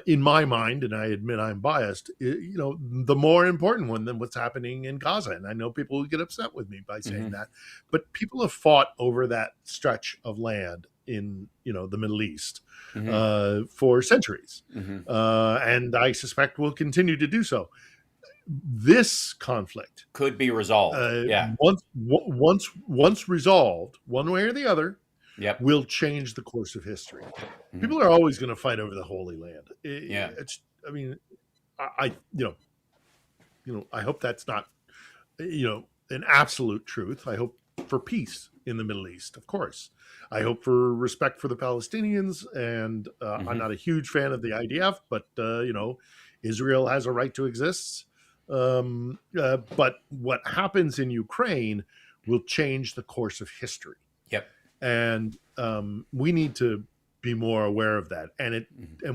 in my mind, and I admit I'm biased, the more important one than what's happening in Gaza. And I know people will get upset with me by saying that, but people have fought over that stretch of land in, the Middle East for centuries. And I suspect will continue to do so. This conflict could be resolved. Once resolved, one way or the other, will change the course of history. People are always going to fight over the Holy Land. I hope that's not, an absolute truth. I hope for peace in the Middle East, of course. I hope for respect for the Palestinians, and I'm not a huge fan of the IDF, but Israel has a right to exist. But what happens in Ukraine will change the course of history. And we need to be more aware of that. And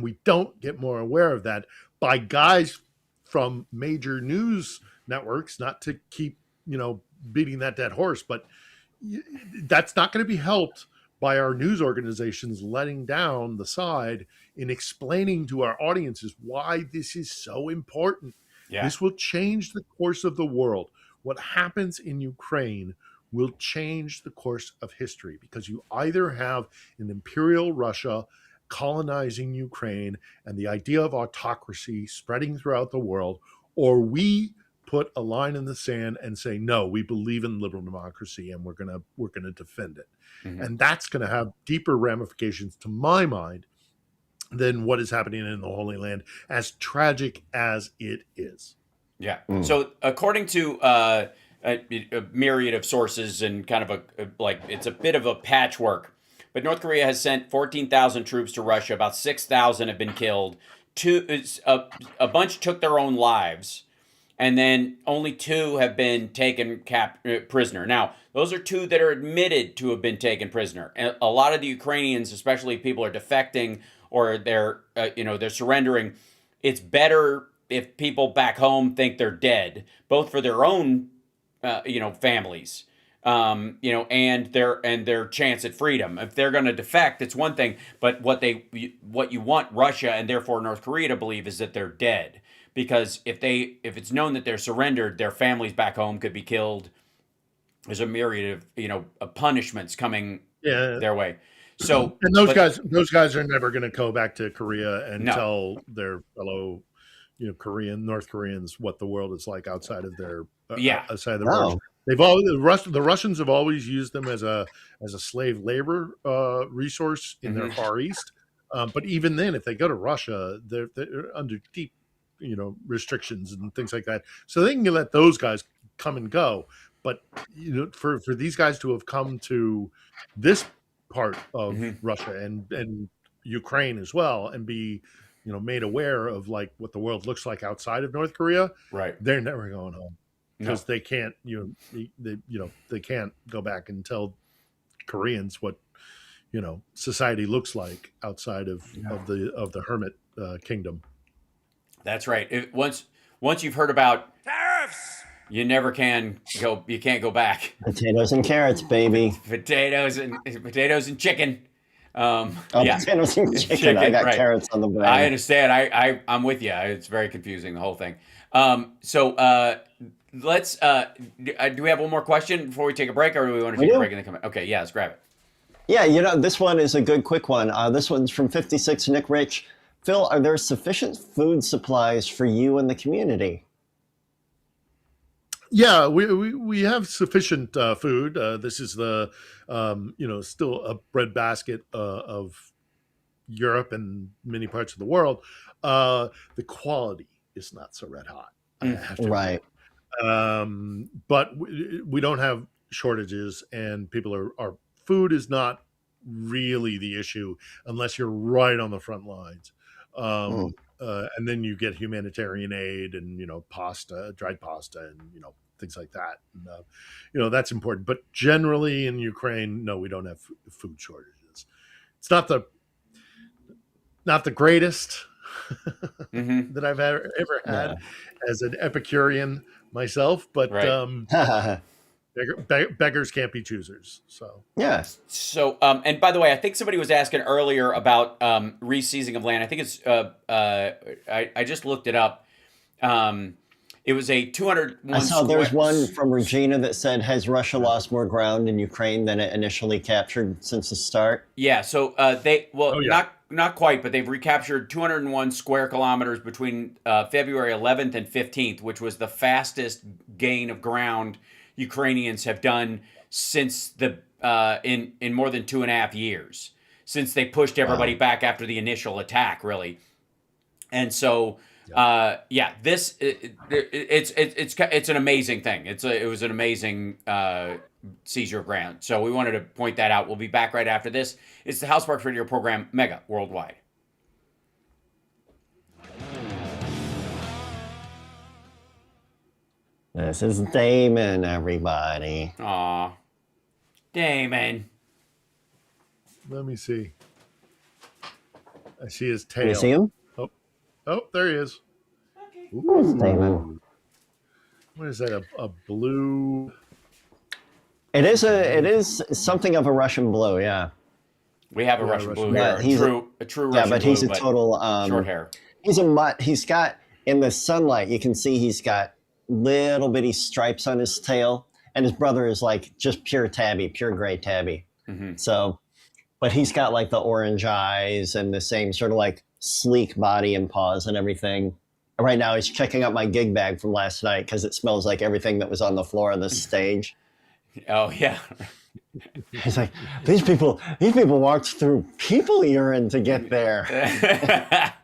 we don't get more aware of that by guys from major news networks, not to keep, beating that dead horse, but that's not going to be helped by our news organizations letting down the side in explaining to our audiences why this is so important. This will change the course of the world. What happens in Ukraine will change the course of history, because you either have an imperial Russia colonizing Ukraine and the idea of autocracy spreading throughout the world, or we put a line in the sand and say, no, we believe in liberal democracy and we're gonna defend it. And that's going to have deeper ramifications, to my mind, than what is happening in the Holy Land, as tragic as it is. So according to a myriad of sources and kind of it's a bit of a patchwork, but North Korea has sent 14,000 troops to Russia. About 6,000 have been killed. A bunch took their own lives, and then only 2 have been taken prisoner. Now, those are 2 that are admitted to have been taken prisoner. And a lot of the Ukrainians, especially people, are defecting or they're surrendering. It's better if people back home think they're dead, both for their own families, and their chance at freedom. If they're going to defect, it's one thing, but what you want Russia and therefore North Korea to believe is that they're dead, because if it's known that they're surrendered, their families back home could be killed. There's a myriad of punishments coming their way. So, and those guys are never going to go back to Korea and tell their fellow, North Koreans what the world is like outside of their outside of the world. The Russians have always used them as a slave labor resource in their Far East. But even then, if they go to Russia, they're under deep, restrictions and things like that. So they can let those guys come and go. But for these guys to have come to this part of Russia and Ukraine as well, and be made aware of like what the world looks like outside of North Korea, they're never going home, because they can't they can't go back and tell Koreans what society looks like outside of the hermit kingdom. That's right. Once you've heard about tariffs, you never can go. You can't go back. Potatoes and carrots, baby. Potatoes and chicken. Potatoes and chicken. I got carrots on the brain. I understand. I'm with you. It's very confusing, the whole thing. Let's. Do we have one more question before we take a break, or do we want to take a break and then come back? Okay, let's grab it. Yeah, this one is a good quick one. This one's from 56 Nick Rich. Phil, are there sufficient food supplies for you and the community? Yeah, we have sufficient food. This is the still a breadbasket of Europe and many parts of the world. The quality is not so red hot. I have to right. But we don't have shortages, and food is not really the issue unless you're right on the front lines. And then you get humanitarian aid and pasta, dried pasta, and things like that. And, that's important. But generally in Ukraine, no, we don't have food shortages. It's not the greatest that I've ever had as an Epicurean myself, but beggars can't be choosers. So So and by the way, I think somebody was asking earlier about reseizing of land. I think it's I just looked it up. It was a 201. I saw there's one from Regina that said, "Has Russia lost more ground in Ukraine than it initially captured since the start?" Yeah. So not quite, but they've recaptured 201 square kilometers between February 11th and 15th, which was the fastest gain of ground Ukrainians have done since the in more than 2.5 years, since they pushed everybody back after the initial attack, really. And so this it's an amazing thing. It was an amazing seizure of ground. So we wanted to point that out. We'll be back right after this. It's the House Sparks Radio program, Mega Worldwide. This is Damon, everybody. Aw. Damon. Let me see. I see his tail. Can you see him? Oh, there he is. Who's Damon? What is that? A blue? It is something of a Russian blue, yeah. We have a Russian blue here. A true Russian yeah, but he's blue, a total short hair. He's a mutt. He's got, in the sunlight, you can see he's got little bitty stripes on his tail, and his brother is like just pure tabby, pure gray tabby. So, but he's got like the orange eyes and the same sort of like sleek body and paws and everything. And right now he's checking out my gig bag from last night because it smells like everything that was on the floor of the stage. Oh yeah. He's like, these people walked through people urine to get there.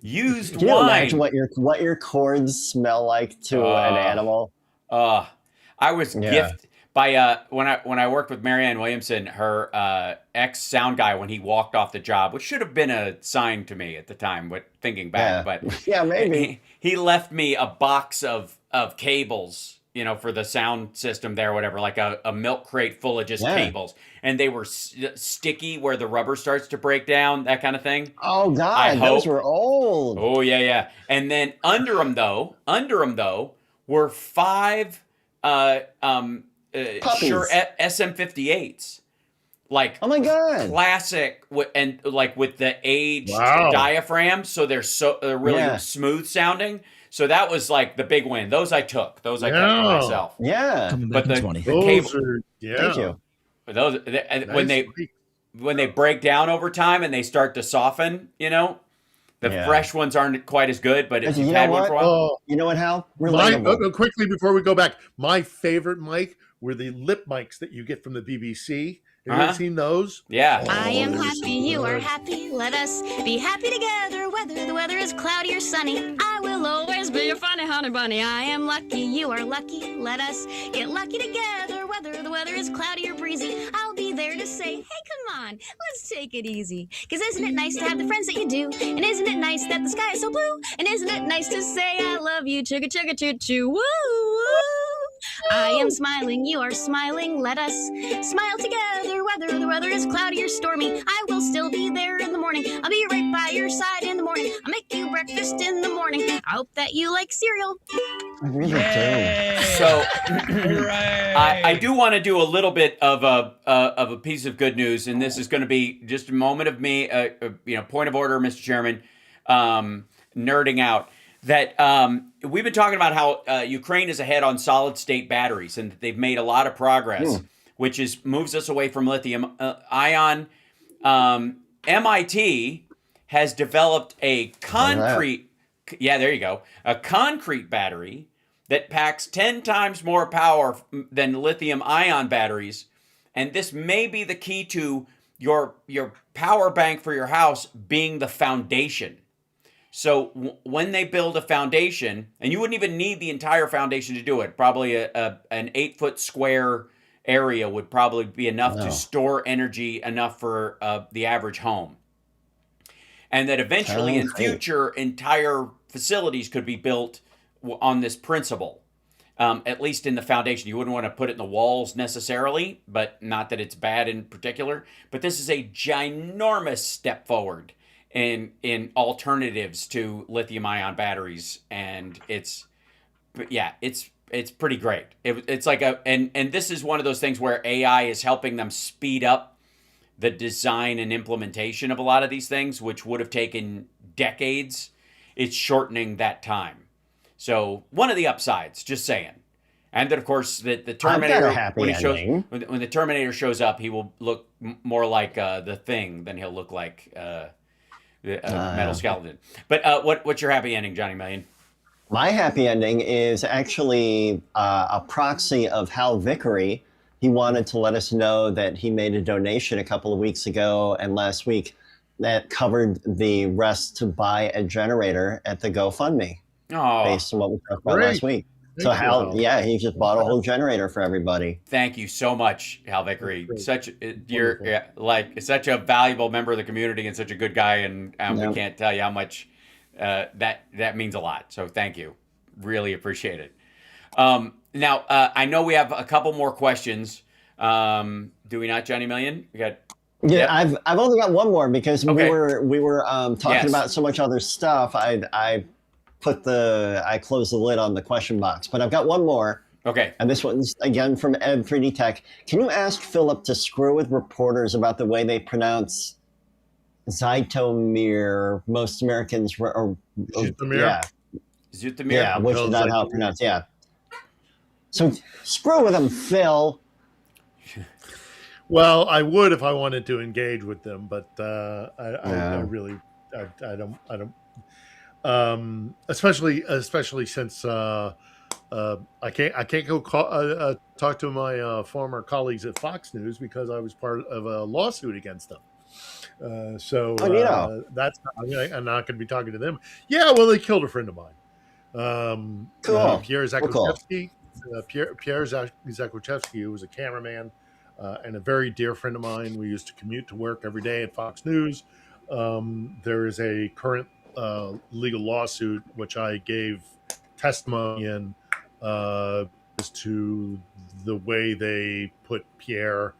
Used Can you wine. imagine what your cords smell like to an animal? I was gifted by when I worked with Marianne Williamson, her ex sound guy, when he walked off the job, which should have been a sign to me at the time, but thinking back, but yeah, maybe he left me a box of cables, for the sound system there, whatever, like a milk crate full of just cables, and they were sticky where the rubber starts to break down, that kind of thing. Oh God, those were old. Oh yeah. And then under them though were 5 sure SM58s, like, oh my God, classic, and like with the aged diaphragm, so they're really smooth sounding. So that was like the big win. Those I took. Those I kept for myself. Yeah, but the cable, thank you. Those when they break down over time and they start to soften, the fresh ones aren't quite as good. But if you've had one for a while, you know what, Hal? Quickly before we go back, my favorite mic were the lip mics that you get from the BBC. Have you ever seen those? Yeah. I am happy, you are happy. Let us be happy together, whether the weather is cloudy or sunny. I will always be your funny honey bunny. I am lucky, you are lucky. Let us get lucky together, whether the weather is cloudy or breezy. I'll be there to say, hey, come on, let's take it easy. 'Cause isn't it nice to have the friends that you do? And isn't it nice that the sky is so blue? And isn't it nice to say I love you, chugga chugga choo choo, woo woo. I am smiling, you are smiling. Let us smile together, whether the weather is cloudy or stormy. I will still be there in the morning. I'll be right by your side in the morning. I'll make you breakfast in the morning. I hope that you like cereal. I really do. So I do want to do a little bit of a piece of good news, and this is going to be just a moment of me, point of order, Mr. Chairman, nerding out. That we've been talking about how Ukraine is ahead on solid state batteries, and that they've made a lot of progress, which moves us away from lithium ion. MIT has developed a concrete, a concrete battery that packs 10 times more power than lithium ion batteries, and this may be the key to your power bank for your house being the foundation. So when they build a foundation, and you wouldn't even need the entire foundation to do it, probably an 8-foot square area would probably be enough to store energy enough for the average home. and that eventually in Sounds great. future entire facilities could be built on this principle. At least in the foundation. You wouldn't want to put it in the walls necessarily, but not that it's bad in particular. But this is a ginormous step forward in alternatives to lithium-ion batteries, and it's pretty great. It's like and this is one of those things where AI is helping them speed up the design and implementation of a lot of these things, which would have taken decades. It's shortening that time. So one of the upsides, just saying. And then of course the Terminator, when the Terminator shows up, he will look more like the Thing than he'll look like the Metal Skeleton. But what's your happy ending, Johnny Million? My happy ending is actually a proxy of Hal Vickery. He wanted to let us know that he made a donation a couple of weeks ago and last week that covered the rest to buy a generator at the GoFundMe. Oh, based on what we talked about last week. So Hal, he just bought a whole generator for everybody. Thank you so much, Hal Vickery. You're such a valuable member of the community and such a good guy, and we can't tell you how much that means a lot. So thank you, really appreciate it. Now I know we have a couple more questions. Do we not, Johnny Million? We got. Yeah, yep. I've only got one more because we were talking about so much other stuff. I closed the lid on the question box, but I've got one more. Okay. And this one's again from Ed3D Tech. Can you ask Philip to screw with reporters about the way they pronounce Zhytomyr? Most Americans Zhytomyr? Zhytomyr? Yeah, which is not how it's pronounced. Yeah. So screw with them, Phil. Well, I would if I wanted to engage with them, but I really don't. Especially since I can't go talk to my former colleagues at Fox News because I was part of a lawsuit against them. That's I'm not going to be talking to them. Yeah, well, they killed a friend of mine. Cool. Pierre Zakrzewski. Pierre Zakrzewski, who was a cameraman and a very dear friend of mine. We used to commute to work every day at Fox News. There is a current legal lawsuit which I gave testimony in as to the way they put Pierre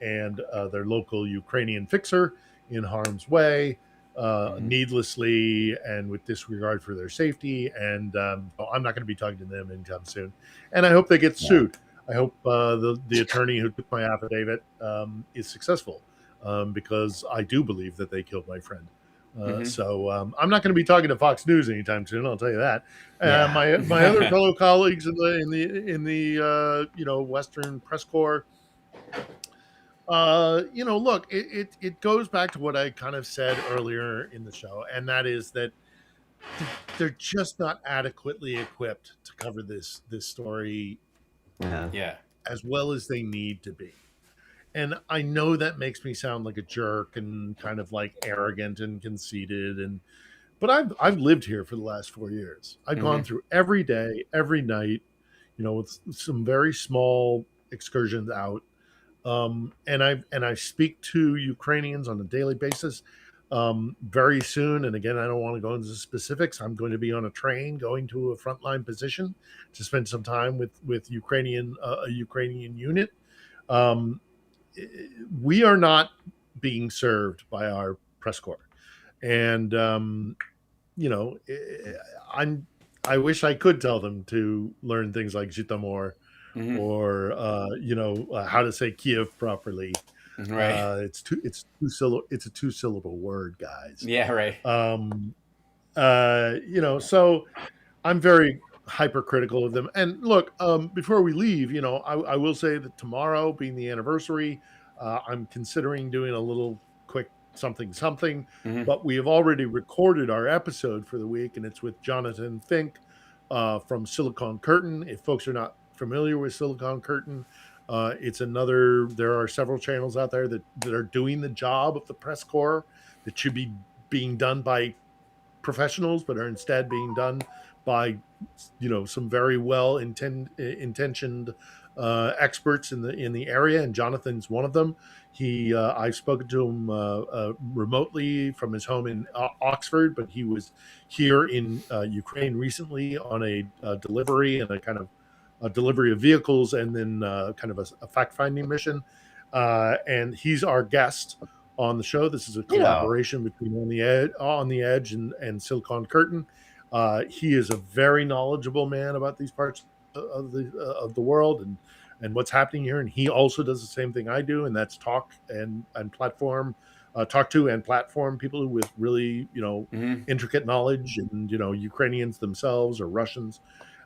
and their local Ukrainian fixer in harm's way needlessly and with disregard for their safety. And I'm not going to be talking to them anytime soon. And I hope they get sued. I hope the attorney who took my affidavit is successful because I do believe that they killed my friend. So I'm not going to be talking to Fox News anytime soon. I'll tell you that. My other fellow colleagues in the Western press corps. Look, it goes back to what I kind of said earlier in the show, and that is that they're just not adequately equipped to cover this story as well as they need to be. And I know that makes me sound like a jerk and kind of like arrogant and conceited, but I've lived here for the last 4 years. I've gone through every day, every night, with some very small excursions out. And I speak to Ukrainians on a daily basis. Very soon, and again, I don't want to go into the specifics. I'm going to be on a train going to a frontline position to spend some time with a Ukrainian unit. We are not being served by our press corps, and I wish I could tell them to learn things like Zhytomyr or how to say Kyiv properly. Right. It's a two-syllable word, guys. Yeah, right. So I'm very hypercritical of them. And look, before we leave, I will say that tomorrow being the anniversary, I'm considering doing a little quick something, but we have already recorded our episode for the week, and it's with Jonathan Fink from Silicon Curtain. If folks are not familiar with Silicon Curtain, there are several channels out there that are doing the job of the press corps that should be being done by professionals, but are instead being done by, some very well intentioned experts in the area, and Jonathan's one of them. I've spoken to him remotely from his home in Oxford, but he was here in Ukraine recently on a delivery and a kind of a delivery of vehicles, and then kind of a fact-finding mission. And he's our guest on the show. This is a collaboration between On the Edge and Silicon Curtain. He is a very knowledgeable man about these parts of the world and what's happening here. And he also does the same thing I do, and that's talk to and platform people with really, intricate knowledge, and, Ukrainians themselves or Russians.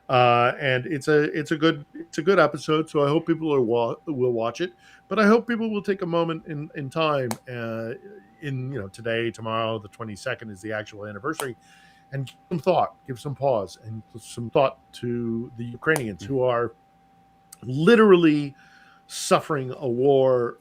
And it's a good episode. So I hope people will watch it, but I hope people will take a moment in time, today, tomorrow, the 22nd is the actual anniversary, and give some pause and some thought to the Ukrainians who are literally suffering a war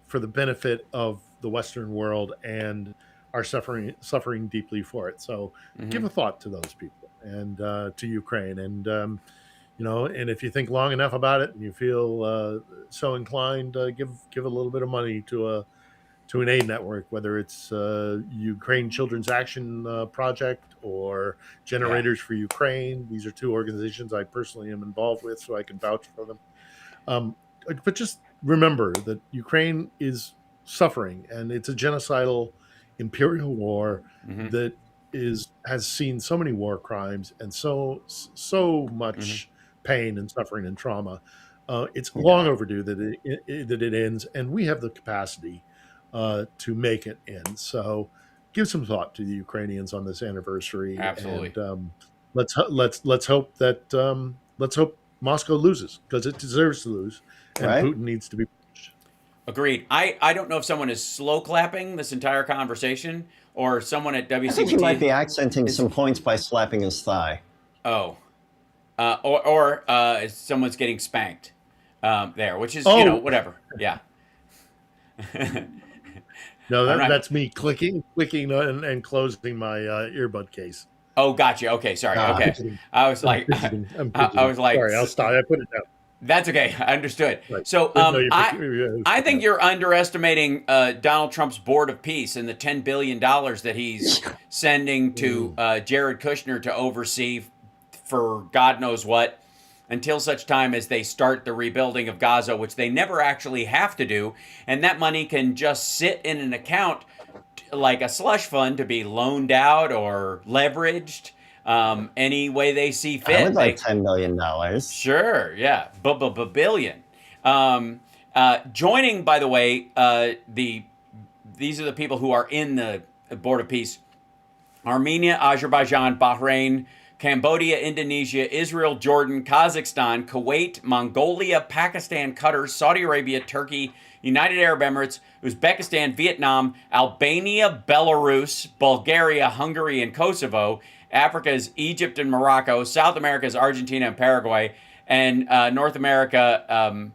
for the benefit of the Western world and are suffering deeply for it. So give a thought to those people and to Ukraine. And, and if you think long enough about it and you feel so inclined, give a little bit of money to an aid network, whether it's Ukraine Children's Action Project or Generators for Ukraine. These are two organizations I personally am involved with, so I can vouch for them. But just remember that Ukraine is suffering, and it's a genocidal imperial war that has seen so many war crimes and so much pain and suffering and trauma. It's long overdue that it ends, and we have the capacity to make it end. So give some thought to the Ukrainians on this anniversary. Absolutely. And let's hope that Moscow loses, because it deserves to lose, and Putin needs to be punished. Agreed. I don't know if someone is slow clapping this entire conversation or someone at WCPT. I think he might be accenting some points by slapping his thigh. Oh. Or someone's getting spanked there, which is, whatever. Yeah. No, that's me clicking and closing my earbud case. Oh, gotcha. Okay, sorry. Okay, I was like, I was like, sorry, I'll stop. I put it down. That's okay. I understood. Right. So, I think you're underestimating Donald Trump's Board of Peace and the $10 billion that he's sending to Jared Kushner to oversee for God knows what, until such time as they start the rebuilding of Gaza, which they never actually have to do. And that money can just sit in an account like a slush fund to be loaned out or leveraged any way they see fit. I would like $10 million. Sure, yeah, billion. Joining, by the way, these are the people who are in the Board of Peace: Armenia, Azerbaijan, Bahrain, Cambodia, Indonesia, Israel, Jordan, Kazakhstan, Kuwait, Mongolia, Pakistan, Qatar, Saudi Arabia, Turkey, United Arab Emirates, Uzbekistan, Vietnam, Albania, Belarus, Bulgaria, Hungary, and Kosovo. Africa is Egypt and Morocco. South America is Argentina and Paraguay. And North America, I don't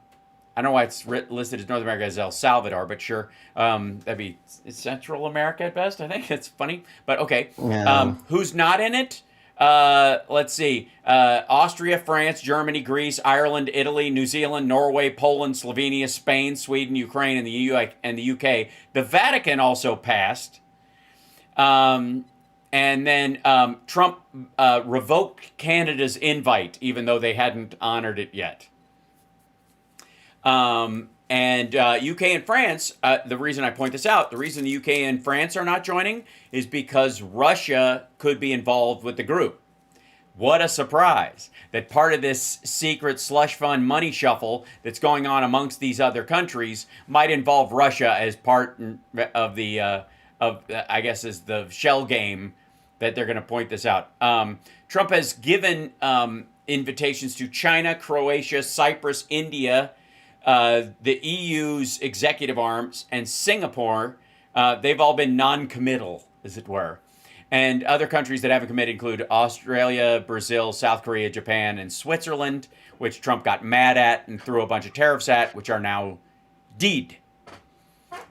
know why it's listed as North America as El Salvador, but sure. That'd be Central America at best, I think. It's funny, but okay. Yeah. Who's not in it? Let's see. Austria, France, Germany, Greece, Ireland, Italy, New Zealand, Norway, Poland, Slovenia, Spain, Sweden, Ukraine, and the EU and the UK. The Vatican also passed. And then Trump revoked Canada's invite, even though they hadn't honored it yet. And UK and France, the reason I point this out, the reason the UK and France are not joining is because Russia could be involved with the group. What a surprise that part of this secret slush fund money shuffle that's going on amongst these other countries might involve Russia as part of the, I guess, is the shell game that they're going to point this out. Trump has given invitations to China, Croatia, Cyprus, India, the EU's executive arms, and Singapore. They've all been non-committal, as it were. And other countries that haven't committed include Australia, Brazil, South Korea, Japan, and Switzerland, which Trump got mad at and threw a bunch of tariffs at, which are now deed.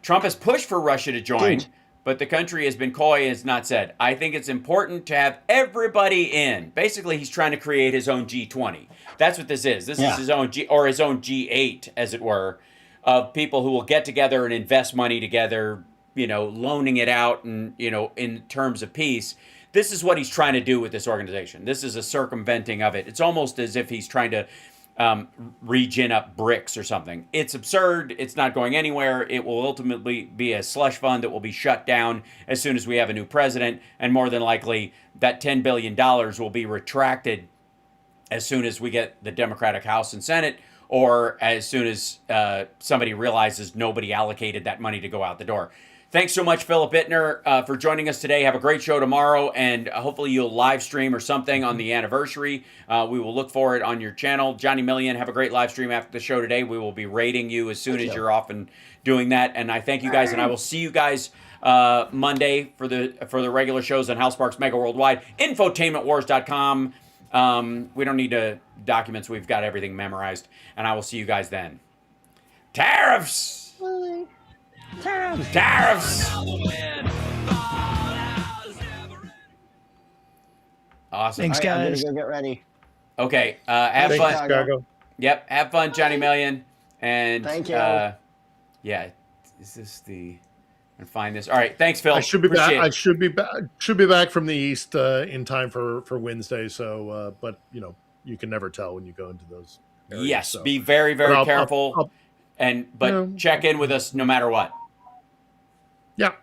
Trump has pushed for Russia to join, but the country has been coy and has not said. I think it's important to have everybody in. Basically, he's trying to create his own G20. That's what this is. This is his own his own G8, as it were, of people who will get together and invest money together, loaning it out and, in terms of peace. This is what he's trying to do with this organization. This is a circumventing of it. It's almost as if he's trying to regen up BRICS or something. It's absurd. It's not going anywhere. It will ultimately be a slush fund that will be shut down as soon as we have a new president. And more than likely, that $10 billion will be retracted as soon as we get the Democratic House and Senate, or as soon as somebody realizes nobody allocated that money to go out the door. Thanks so much, Philip Ittner, for joining us today. Have a great show tomorrow, and hopefully you'll live stream or something on the anniversary. We will look for it on your channel. Johnny Million, have a great live stream after the show today. We will be rating you as soon as you're off and doing that. And I thank you guys, and I will see you guys Monday for the regular shows on Hal Sparks Mega Worldwide. Infotainmentwars.com. We don't need documents. We've got everything memorized, and I will see you guys then. Tariffs! Bye. Tariffs! Awesome. Thanks, guys. I'm gonna go get ready. Okay. Have fun. Chicago. Yep. Have fun, Johnny Million. And thank you. Yeah. Is this the? And find this. All right. Thanks, Phil. I should be Appreciate back. it. I should be back from the east in time for Wednesday. So, but you can never tell when you go into those areas. Yes. So. Be very, very careful. I'll check in with us no matter what. Yeah. Okay.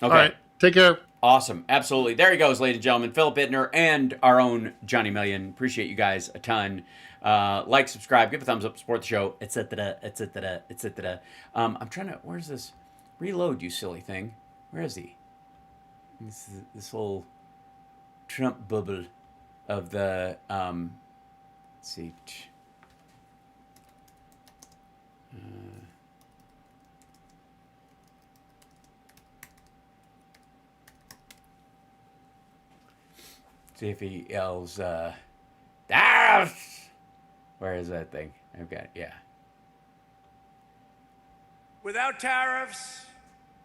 All right. Take care. Awesome. Absolutely. There he goes, ladies and gentlemen. Philip Ittner and our own Johnny Million. Appreciate you guys a ton. Like, subscribe, give a thumbs up, support the show, etc., etc., etc. I'm trying to. Where's this? Reload, you silly thing. Where is he? This whole Trump bubble of the. Let's see. See if he yells, tariffs! Where is that thing? I've got, yeah. Without tariffs,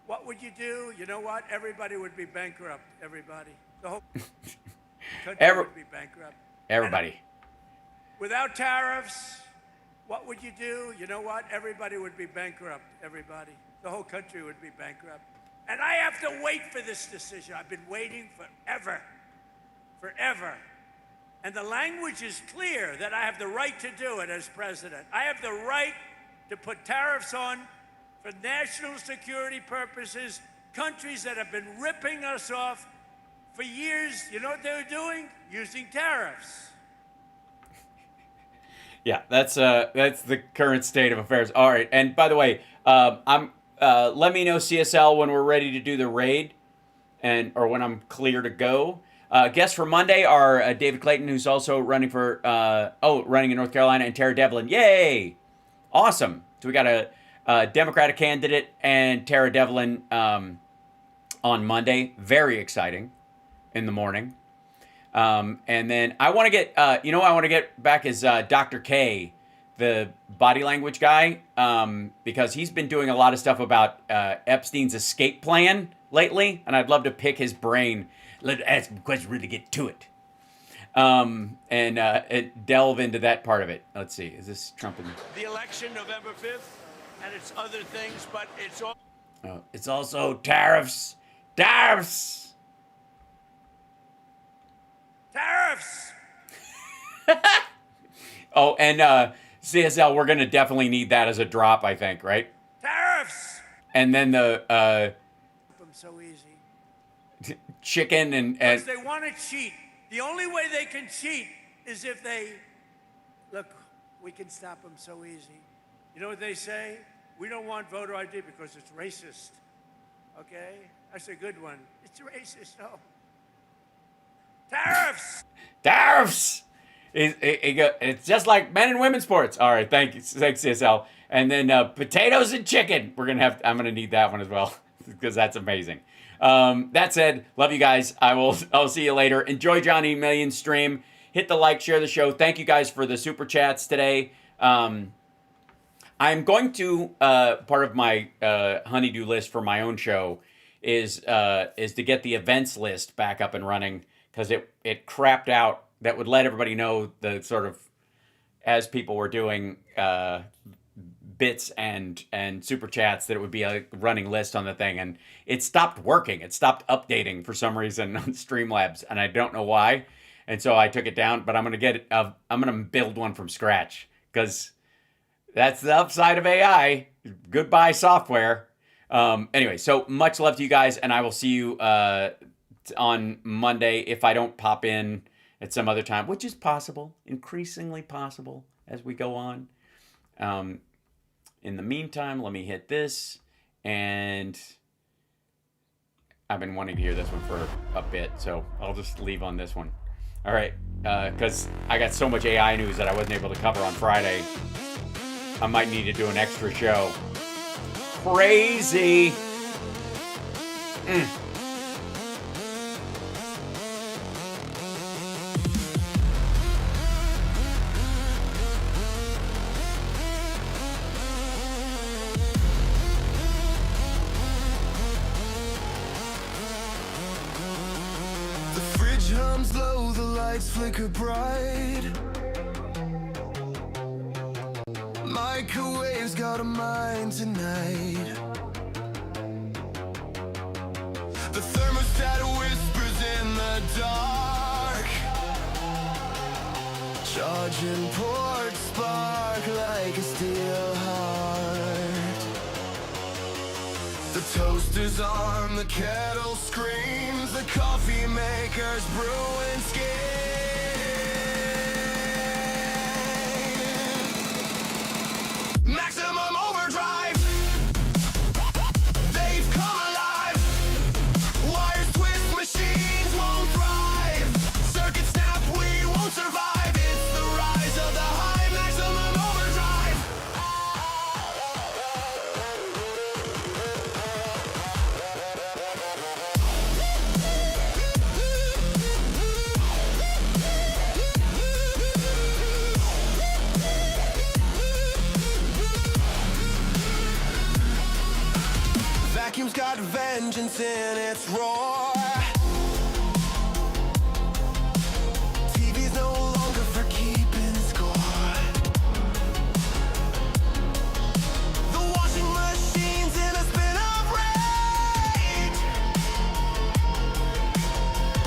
what would you do? You know what? Everybody would be bankrupt. Everybody. The whole country would be bankrupt. Everybody. Without tariffs, what would you do? You know what? Everybody would be bankrupt. Everybody. The whole country would be bankrupt. And I have to wait for this decision. I've been waiting forever. Forever. And the language is clear that I have the right to do it as president. I have the right to put tariffs on for national security purposes, countries that have been ripping us off for years. You know what they were doing? Using tariffs. Yeah, that's the current state of affairs. All right, and by the way, let me know, CSL, when we're ready to do the raid, or when I'm clear to go. Guests for Monday are David Clayton, who's also running for running in North Carolina, and Tara Devlin. Yay! Awesome. So we got a Democratic candidate and Tara Devlin on Monday. Very exciting in the morning. And then I want to get, I want to get back is Dr. K, the body language guy, because he's been doing a lot of stuff about Epstein's escape plan lately, and I'd love to pick his brain. Let's ask him questions, really get to it. And delve into that part of it. Let's see. Is this Trump? The election, November 5th, and it's other things, but it's all... It's also tariffs. Tariffs! Tariffs! Oh, and CSL, we're going to definitely need that as a drop, I think, right? Tariffs! And then the... I'm so easy. Chicken and Because they want to cheat. The only way they can cheat is if they... Look, we can stop them so easy. You know what they say? We don't want voter ID because it's racist. Okay? That's a good one. It's racist, no. Tariffs! Tariffs! It's just like men and women's sports. All right, thanks, CSL. And then potatoes and chicken. I'm gonna need that one as well because that's amazing. That said, love you guys. I'll see you later. Enjoy Johnny Million's stream. Hit the like, share the show. Thank you guys for the super chats today. I'm going to part of my honeydew list for my own show is to get the events list back up and running, because it crapped out. That would let everybody know the sort of, as people were doing bits and super chats, that it would be a running list on the thing, and it stopped working. It stopped updating for some reason on Streamlabs, and I don't know why. And so I took it down, but I'm gonna build one from scratch, because that's the upside of AI. Goodbye software. Anyway, so much love to you guys, and I will see you on Monday if I don't pop in at some other time, which is possible, increasingly possible as we go on. In the meantime, let me hit this, and I've been wanting to hear this one for a bit, so I'll just leave on this one. All right, because I got so much AI news that I wasn't able to cover on Friday. I might need to do an extra show. Crazy. The fridge hums low, the lights flicker bright. Microwave's got a mind tonight. The thermostat whispers in the dark. Charging port spark like a steel heart. The toaster's on, the kettle screams. The coffee maker's brewing skin. Maximum overdrive. They've come alive. Wires twist, machines won't thrive. Circuit snap, we won't survive. It's the rise of the high maximum overdrive. Vacuum's got vengeance in its roar. TV's no longer for keeping score. The washing machine's in a spin of rage.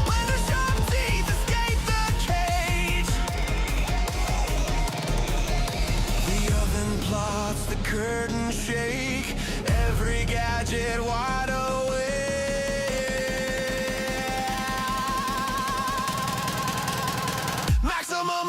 Blender sharp teeth escape the cage. The oven plots, the curtain shake. Every gadget wide awake. Maximum